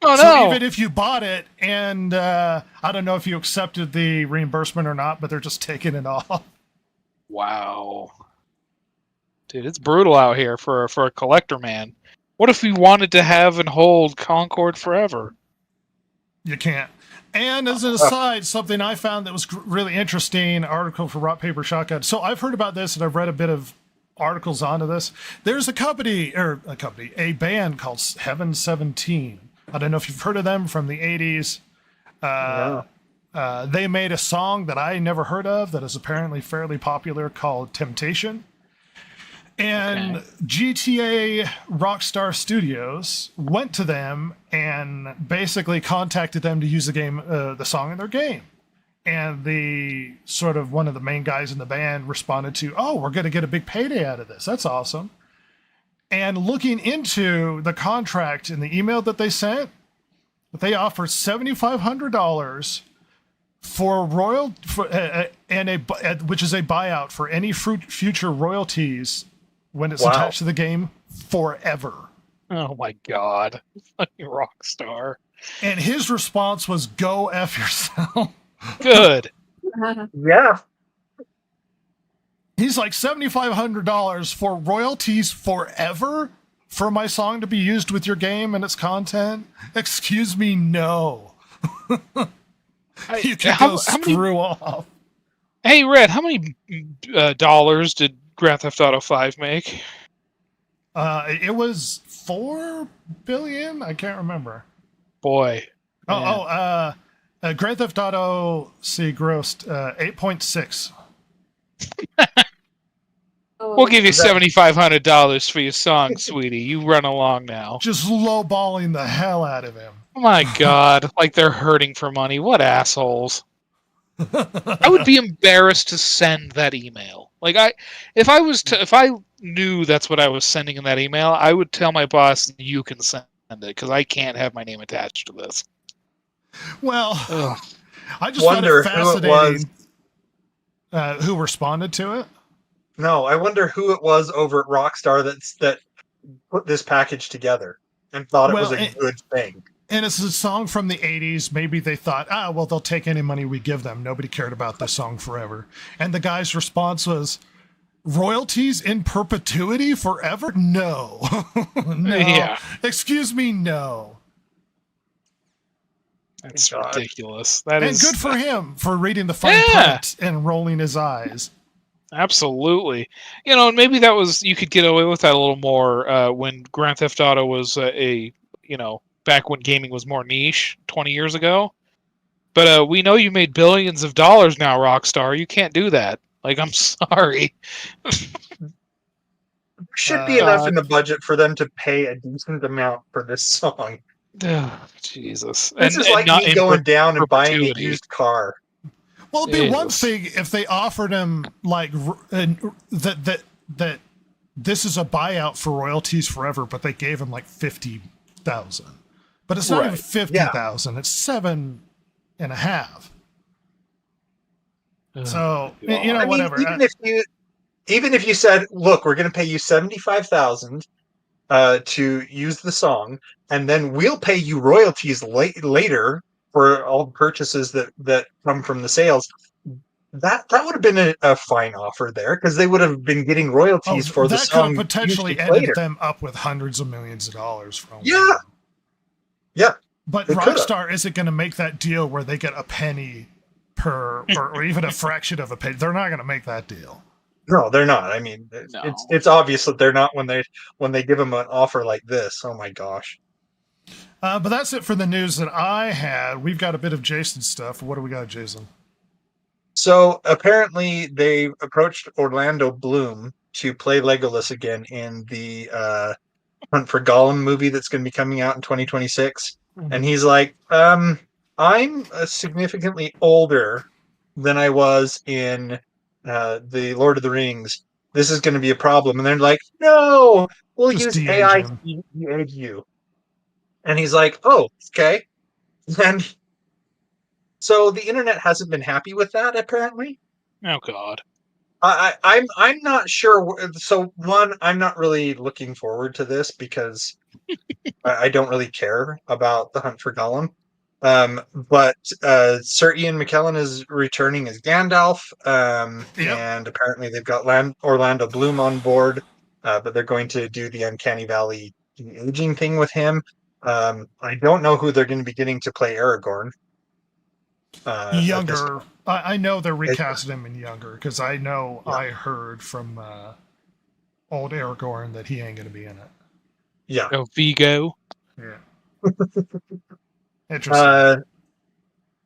Oh, So even if you bought it, and I don't know if you accepted the reimbursement or not, but they're just taking it off. Wow. Dude, it's brutal out here for a collector, man. What if we wanted to have and hold Concord forever? You can't. And as an aside, something I found that was really interesting, article for Rock Paper Shotgun. So I've heard about this and I've read a bit of articles onto this. There's a band called Heaven 17. I don't know if you've heard of them from the 80s. They made a song that I never heard of that is apparently fairly popular called Temptation. And GTA Rockstar Studios went to them and basically contacted them to use the song in their game. And the one of the main guys in the band responded to, "Oh, we're going to get a big payday out of this. That's awesome." And looking into the contract in the email that they sent, they offered $7,500 for which is a buyout for any future royalties when it's attached to the game forever. Oh my God. Fucking Rockstar. And his response was, "Go F yourself." Good. Yeah. He's like, $7,500 for royalties forever for my song to be used with your game and its content? Excuse me, no. You can go screw off. Hey, Red, how many dollars did Grand Theft Auto 5 make? It was $4 billion. I can't remember. Boy. Grand Theft Auto grossed 8.6. We'll give you $7,500 for your song, sweetie. You run along now. Just lowballing the hell out of him. Oh my God! Like they're hurting for money. What assholes! I would be embarrassed to send that email. Like if I knew that's what I was sending in that email, I would tell my boss, "You can send it," because I can't have my name attached to this. Well, I just wonder find it fascinating who responded to it. No, I wonder who it was over at Rockstar that put this package together and thought it was a good thing. And it's a song from the 80s. Maybe they thought, they'll take any money we give them. Nobody cared about this song forever. And the guy's response was, "Royalties in perpetuity forever? No." No. Yeah. Excuse me, no. That's God. ridiculous. That And is good for him for reading the fine print and rolling his eyes. absolutely. You know, maybe that was you could get away with that a little more when Grand Theft Auto was back when gaming was more niche 20 years ago. But we know you made billions of dollars now, Rockstar. You can't do that. Like, I'm sorry. Should be enough God. in the budget for them to pay a decent amount for this song. Jesus. This is like not me in going down and buying a perpetuity. used car. Well, it'd be one Jesus. thing if they offered him like that this is a buyout for royalties forever, but they gave him like 50,000. But it's not even Right. 50,000; it's 7.5. So you know, I mean, whatever. even if you said, look, we're going to pay you 75,000 to use the song, and then we'll pay you royalties later for all purchases that come from the sales. That would have been a fine offer there, because they would have been getting royalties for the that could have song potentially used ended later. them up with hundreds of millions of dollars from. Yeah. Yeah. But They could have. Rockstar isn't going to make that deal where they get a penny per, or even a fraction of a penny. They're not going to make that deal. No, they're not. I mean, No. it's obvious that they're not when they give them an offer like this. Oh my gosh. But that's it for the news that I had. We've got a bit of Jason stuff. What do we got, Jason? So apparently they approached Orlando Bloom to play Legolas again in the Hunt for Gollum movie that's going to be coming out in 2026. And he's like, I'm significantly older than I was in the Lord of the Rings. This is going to be a problem. And they're like, no, we'll Just use de-age AI him. to de-age you. And he's like, oh, okay. And so the internet hasn't been happy with that, apparently. Oh, God. I'm not sure. So one, I'm not really looking forward to this because I don't really care about the Hunt for Gollum. But Sir Ian McKellen is returning as Gandalf, and apparently they've got Orlando Bloom on board, but they're going to do the Uncanny Valley aging thing with him. I don't know who they're going to be getting to play Aragorn. Younger. I know they're recasting him in younger because I know I heard from old Aragorn that he ain't going to be in it. Yeah. Oh, Vigo. Yeah. Interesting.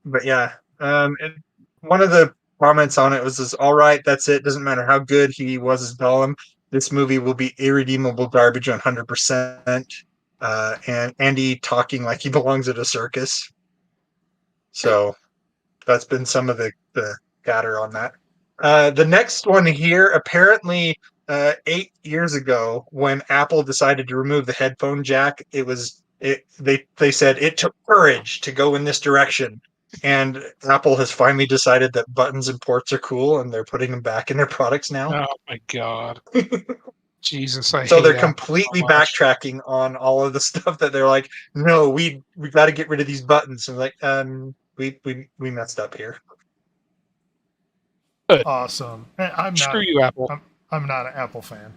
But yeah, one of the comments on it was, all right, that's it. Doesn't matter how good he was as Gollum. This movie will be irredeemable garbage 100%. And Andy talking like he belongs at a circus. So that's been some of the chatter on that. The next one here, apparently 8 years ago, when Apple decided to remove the headphone jack, they said it took courage to go in this direction. And Apple has finally decided that buttons and ports are cool, and they're putting them back in their products now. Oh, my God. Jesus, So they're Apple completely so much. backtracking on all of the stuff that they're like, no, we got to get rid of these buttons. And like, we messed up here. Awesome. I'm Screw not. you, Apple. I'm not an Apple fan.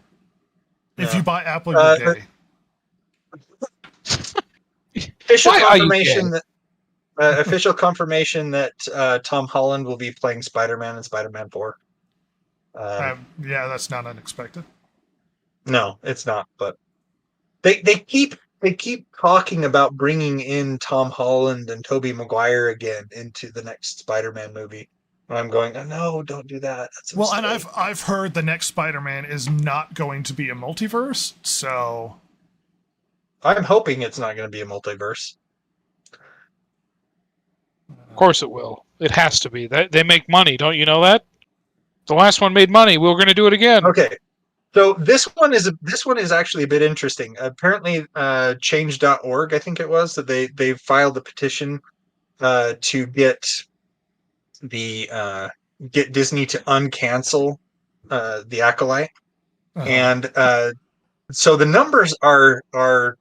If Yeah. you buy Apple, you're gay. Official Why are you confirmation gay? that official confirmation that Tom Holland will be playing Spider-Man in Spider-Man 4. Yeah, that's not unexpected. No, it's not. But they keep talking about bringing in Tom Holland and Tobey Maguire again into the next Spider-Man movie. And I'm going, oh, no, don't do that. That's a Well, and mistake. I've heard the next Spider-Man is not going to be a multiverse, so I'm hoping it's not going to be a multiverse. Of course it will. It has to be. They make money, don't you know that? The last one made money. We're going to do it again. Okay. So this one is actually a bit interesting. Apparently, change.org, I think it was, that they filed a petition to get Disney to uncancel the Acolyte, and so the numbers are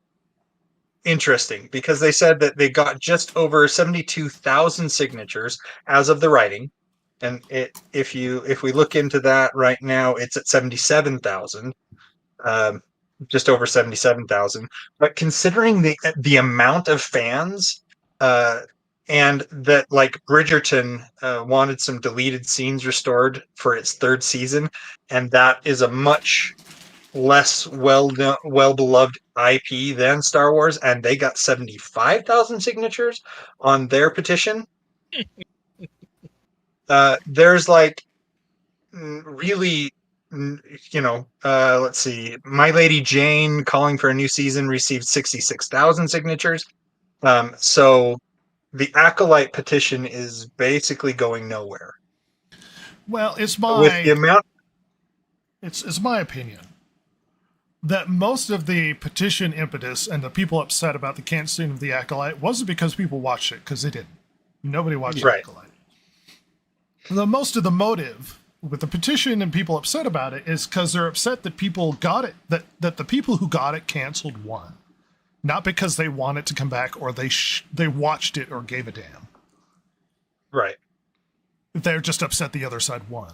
interesting because they said that they got just over 72,000 signatures as of the writing. And if we look into that right now, it's at 77,000, just over 77,000. But considering the amount of fans, and that like Bridgerton wanted some deleted scenes restored for its third season, and that is a much less well beloved IP than Star Wars, and they got 75,000 signatures on their petition. There's like really, let's see, My Lady Jane calling for a new season received 66,000 signatures. So the Acolyte petition is basically going nowhere. Well, it's my opinion that most of the petition impetus and the people upset about the canceling of the Acolyte wasn't because people watched it, because they didn't. Nobody watched the Acolyte. Most of the motive with the petition and people upset about it is because they're upset that people got it, that the people who got it canceled won. Not because they want it to come back or they watched it or gave a damn. Right. They're just upset the other side won.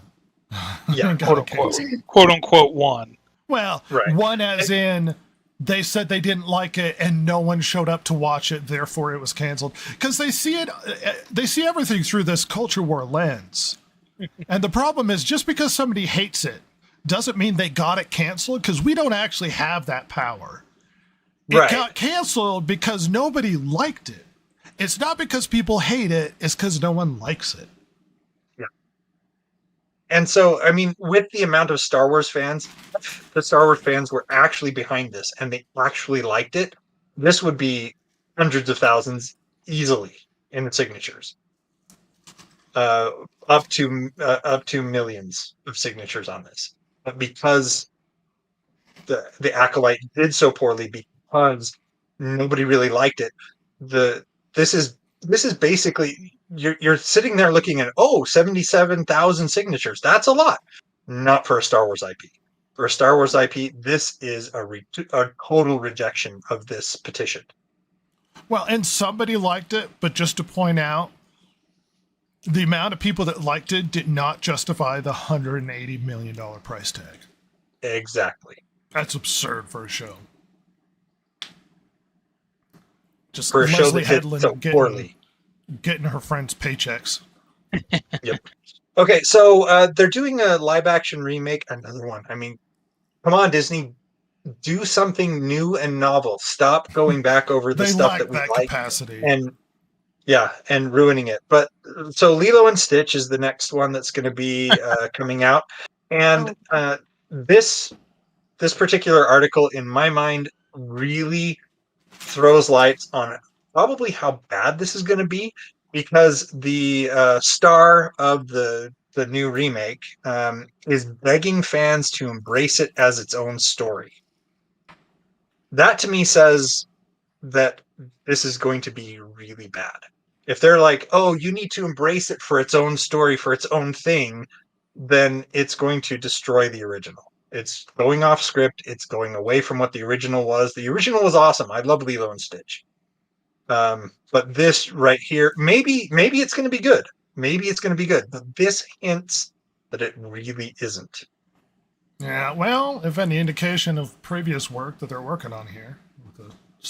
Yeah, quote unquote won. Well, one as in they said they didn't like it and no one showed up to watch it, therefore it was canceled. Because they see everything through this culture war lens. And the problem is, just because somebody hates it doesn't mean they got it canceled, because we don't actually have that power. It got canceled because nobody liked it. It's not because people hate it, it's because no one likes it. Yeah. And so, I mean, with the amount of Star Wars fans, if the Star Wars fans were actually behind this and they actually liked it, this would be hundreds of thousands easily in the signatures. Up to millions of signatures on this. But because the Acolyte did so poorly, because nobody really liked it, this is basically you're sitting there looking at 77,000 signatures. That's a lot. Not for a Star Wars IP. For a Star Wars IP, this is a total rejection of this petition. Well, and somebody liked it, but just to point out, the amount of people that liked it did not justify the $180 million price tag. Exactly. That's absurd for a show. Just for a show that did so poorly. Getting her friends' paychecks. Yep. Okay, so they're doing a live-action remake, another one. I mean, come on, Disney. Do something new and novel. Stop going back over the stuff that we like. Capacity. And ruining it. But so Lilo and Stitch is the next one that's going to be coming out, and this particular article, in my mind, really throws lights on probably how bad this is going to be, because the star of the new remake is begging fans to embrace it as its own story. That to me says that this is going to be really bad. If they're like, oh, you need to embrace it for its own story, for its own thing, then it's going to destroy the original. It's going off script. It's going away from what the original was. The original was awesome. I love Lilo and Stitch. But this right here, maybe it's going to be good. Maybe it's going to be good. But this hints that it really isn't. Yeah, well, if any indication of previous work that they're working on here.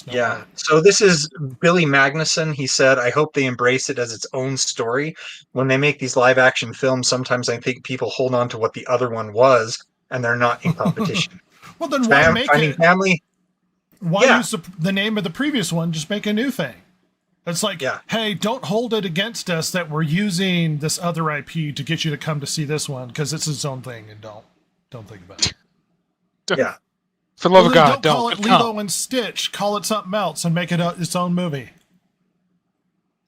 Yeah. So this is Billy Magnuson. He said, I hope they embrace it as its own story. When they make these live action films, sometimes I think people hold on to what the other one was, and they're not in competition. Well, then why make it? Family. Why use the name of the previous one? Just make a new thing. It's like, hey, don't hold it against us that we're using this other IP to get you to come to see this one, because it's its own thing, and don't think about it. Yeah. For the love of God, don't call it Lilo and Stitch. Call it something else and make it its own movie.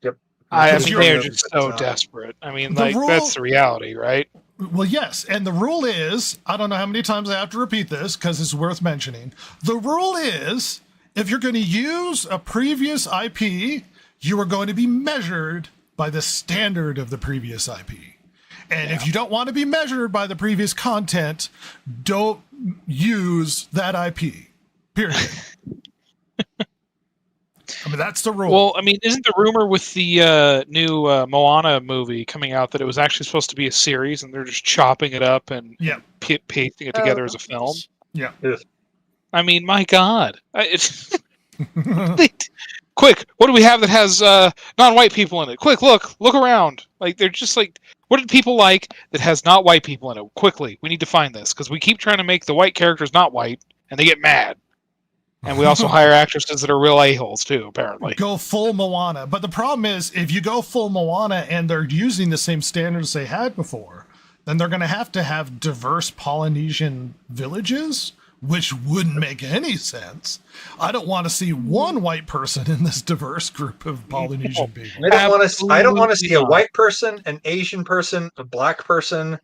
Yep. I mean, they're just so desperate. I mean, that's the reality, right? Well, yes. And the rule is, I don't know how many times I have to repeat this because it's worth mentioning. The rule is, if you're going to use a previous IP, you are going to be measured by the standard of the previous IP. And if you don't want to be measured by the previous content, don't use that IP. Period. I mean, that's the rule. Well, I mean, isn't the rumor with the new Moana movie coming out that it was actually supposed to be a series and they're just chopping it up and pasting it together as a film? Yeah. I mean, my God. Quick, what do we have that has non-white people in it? Quick, look around. Like they're just like, what did people like that has not white people in it? Quickly, we need to find this because we keep trying to make the white characters not white, and they get mad. And we also hire actresses that are real a-holes too, apparently. Go full Moana. But the problem is, if you go full Moana and they're using the same standards they had before, then they're going to have diverse Polynesian villages, which wouldn't make any sense. I don't want to see one white person in this diverse group of Polynesian people. I don't want to see a not. white person, an Asian person, a black person.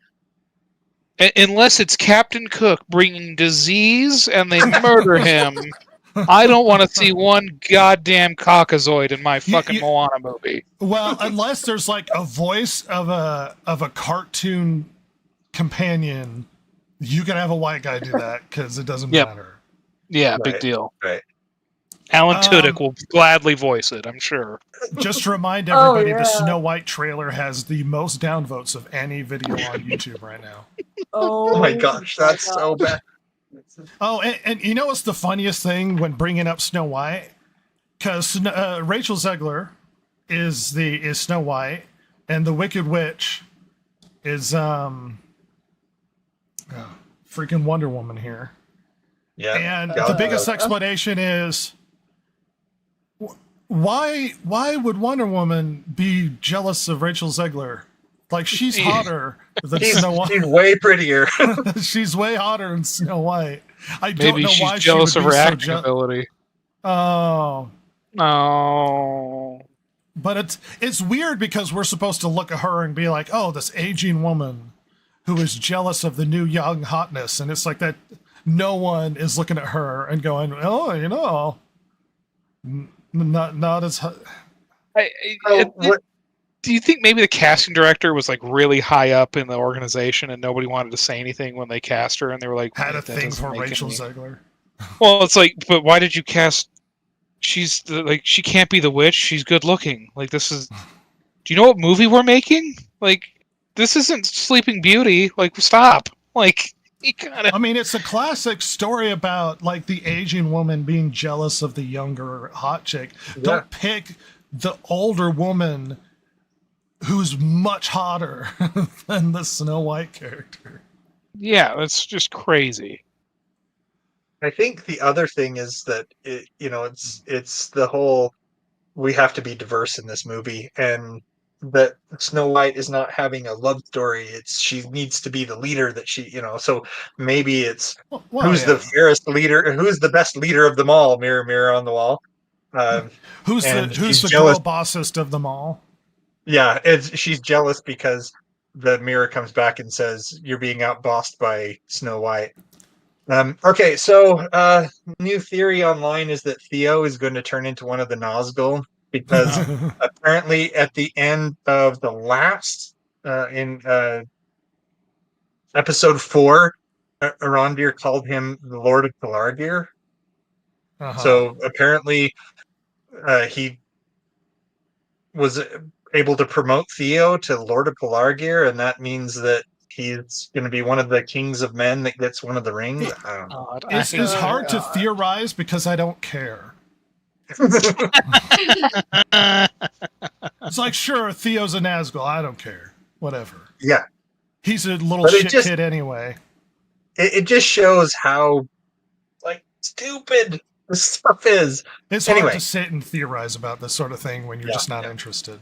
Unless it's Captain Cook bringing disease and they murder him. I don't want to see one goddamn Caucasoid in my fucking Moana movie. Well, unless there's like a voice of a cartoon companion, you can have a white guy do that because it doesn't matter. Yeah, Right. big deal. Right. Alan Tudyk will gladly voice it, I'm sure. Just to remind everybody, yeah. the Snow White trailer has the most downvotes of any video on YouTube right now. Oh my gosh, that's so bad. Oh, and you know what's the funniest thing when bringing up Snow White? Because Rachel Zegler is Snow White, and the Wicked Witch is freaking Wonder Woman here. Yeah. And the biggest explanation is why would Wonder Woman be jealous of Rachel Zegler? Like, she's hotter than Snow White. She's way prettier. She's way hotter than Snow White. I don't Maybe know she's why jealous she of would her be so acting ability. Oh. Oh. But it's weird because we're supposed to look at her and be like, oh, this aging woman who is jealous of the new young hotness. And it's like that no one is looking at her and going, oh, you know, not as hot. Do you think maybe the casting director was like really high up in the organization and nobody wanted to say anything when they cast her and they were like, Had a "That thing doesn't for make Rachel any-" Zegler. Well, it's like, but why did you cast? She can't be the witch. She's good looking. Like this is. Do you know what movie we're making? Like this isn't Sleeping Beauty. Like stop. Like you gotta. I mean, it's a classic story about like the aging woman being jealous of the younger hot chick. Yeah. Don't pick the older woman who's much hotter than the Snow White character. Yeah, that's just crazy. I think the other thing is that it's the whole we have to be diverse in this movie, and that Snow White is not having a love story. It's she needs to be the leader that so maybe it's who's the fairest leader, who's the best leader of them all. Mirror, mirror on the wall. Who's and the she's girl jealous. bossest of them all? Yeah, she's jealous because the mirror comes back and says you're being outbossed by Snow White. Okay, so new theory online is that Theo is going to turn into one of the Nazgul because apparently at the end of the last in episode 4, Arondir called him the Lord of Pelargir. So apparently he was able to promote Theo to Lord of Pelargir, and that means that he's going to be one of the kings of men that gets one of the rings. I don't know. It's hard to theorize because I don't care. It's like, sure, Theo's a Nazgul. I don't care. Whatever. Yeah. He's a little But shit kid anyway. It just shows how like stupid this stuff is. It's hard to sit and theorize about this sort of thing when you're just not interested.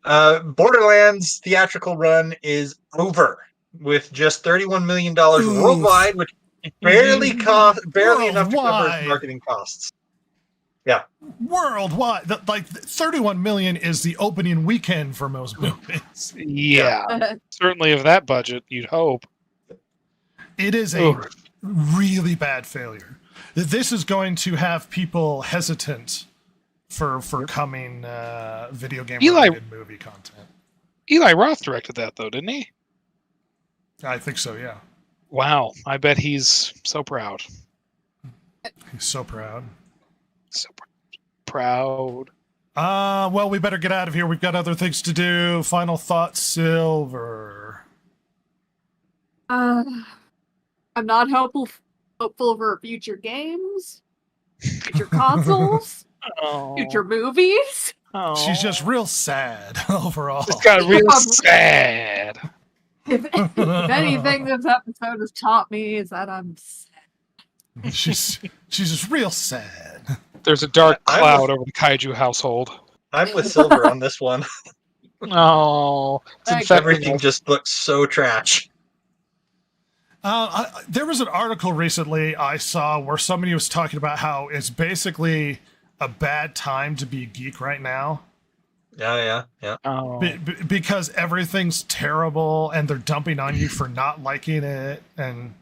Borderlands theatrical run is over with just $31 million worldwide, which barely enough to cover its marketing costs. Yeah. Worldwide. Like 31 million is the opening weekend for most movies. Yeah. Certainly of that budget, you'd hope. It is a really bad failure. This is going to have people hesitant for coming video game related movie content. Eli Roth directed that though, didn't he? I think so, yeah. Wow. I bet he's so proud. He's so proud. So proud. Well, we better get out of here. We've got other things to do. Final thoughts, Silver. I'm not hopeful for future games, future consoles. Oh. Future movies. Oh. She's just real sad overall. Just got real sad. If anything this episode has taught me is that I'm sad. She's just real sad. There's a dark cloud over the kaiju household. I'm with Silver on this one. Oh, it's infected. Everything just looks so trash. There was an article recently I saw where somebody was talking about how it's basically a bad time to be a geek right now. Yeah. Oh. Because everything's terrible and they're dumping on you for not liking it. And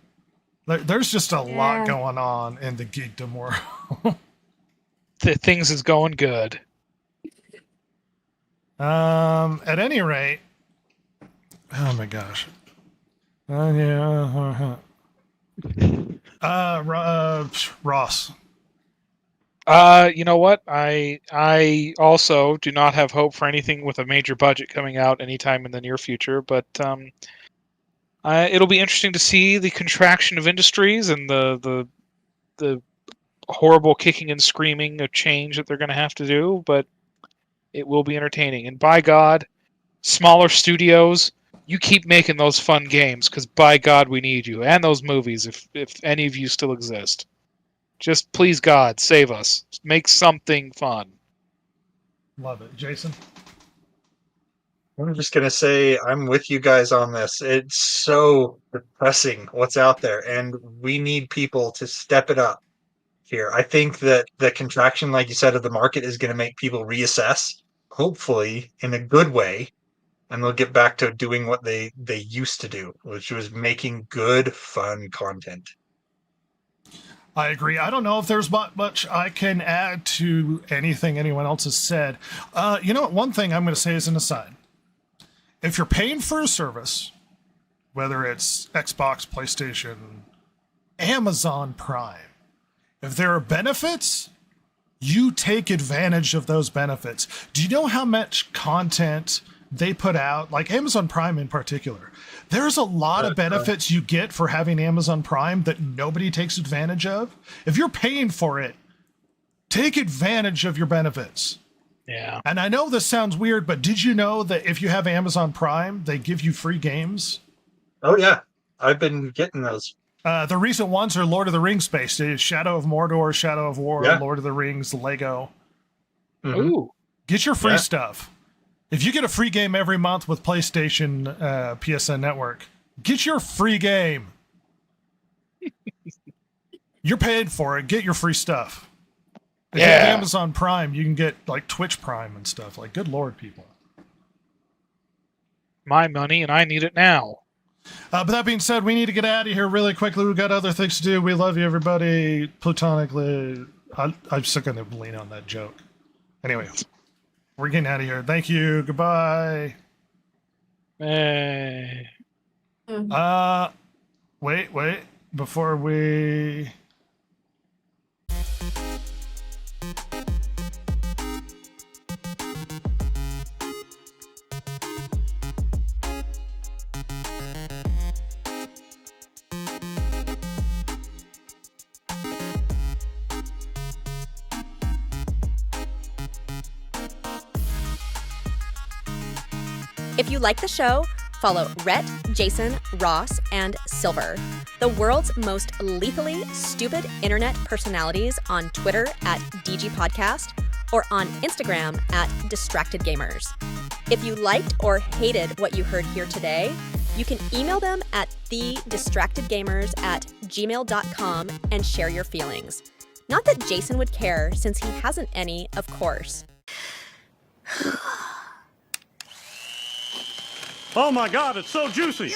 there's just a lot going on in the geekdom world. Things is going good. At any rate, oh my gosh. Ross. You know what? I also do not have hope for anything with a major budget coming out anytime in the near future, but it'll be interesting to see the contraction of industries and the horrible kicking and screaming of change that they're going to have to do, but it will be entertaining. And by God, smaller studios, you keep making those fun games, because by God, we need you. And those movies, if any of you still exist. Just please, God, save us. Make something fun. Love it. Jason? I'm just going to say I'm with you guys on this. It's so depressing what's out there, and we need people to step it up here. I think that the contraction, like you said, of the market is going to make people reassess, hopefully in a good way, and they'll get back to doing what they used to do, which was making good, fun content. I agree. I don't know if there's much I can add to anything anyone else has said. You know what? One thing I'm going to say as an aside. If you're paying for a service, whether it's Xbox, PlayStation, Amazon Prime, if there are benefits, you take advantage of those benefits. Do you know how much content they put out? Like Amazon Prime in particular. There's a lot of benefits you get for having Amazon Prime that nobody takes advantage of. If you're paying for it, take advantage of your benefits. Yeah. And I know this sounds weird, but did you know that if you have Amazon Prime, they give you free games? Oh, yeah. I've been getting those. The recent ones are Lord of the Rings based. Shadow of Mordor, Shadow of War, Lord of the Rings, Lego. Mm-hmm. Ooh. Get your free stuff. If you get a free game every month with PlayStation PSN Network, get your free game. You're paid for it. Get your free stuff. If you have Amazon Prime, you can get like Twitch Prime and stuff. Like, good Lord, people. My money, and I need it now. But that being said, we need to get out of here really quickly. We've got other things to do. We love you, everybody. Platonically. I'm still going to lean on that joke. Anyway, we're getting out of here. Thank you. Goodbye. Hey. Wait. Before we... If you like the show, follow Rhett, Jason, Ross, and Silver, the world's most lethally stupid internet personalities, on Twitter at DGPodcast or on Instagram at DistractedGamers. If you liked or hated what you heard here today, you can email them at thedistractedgamers@gmail.com and share your feelings. Not that Jason would care, since he hasn't any, of course. Oh my God, it's so juicy.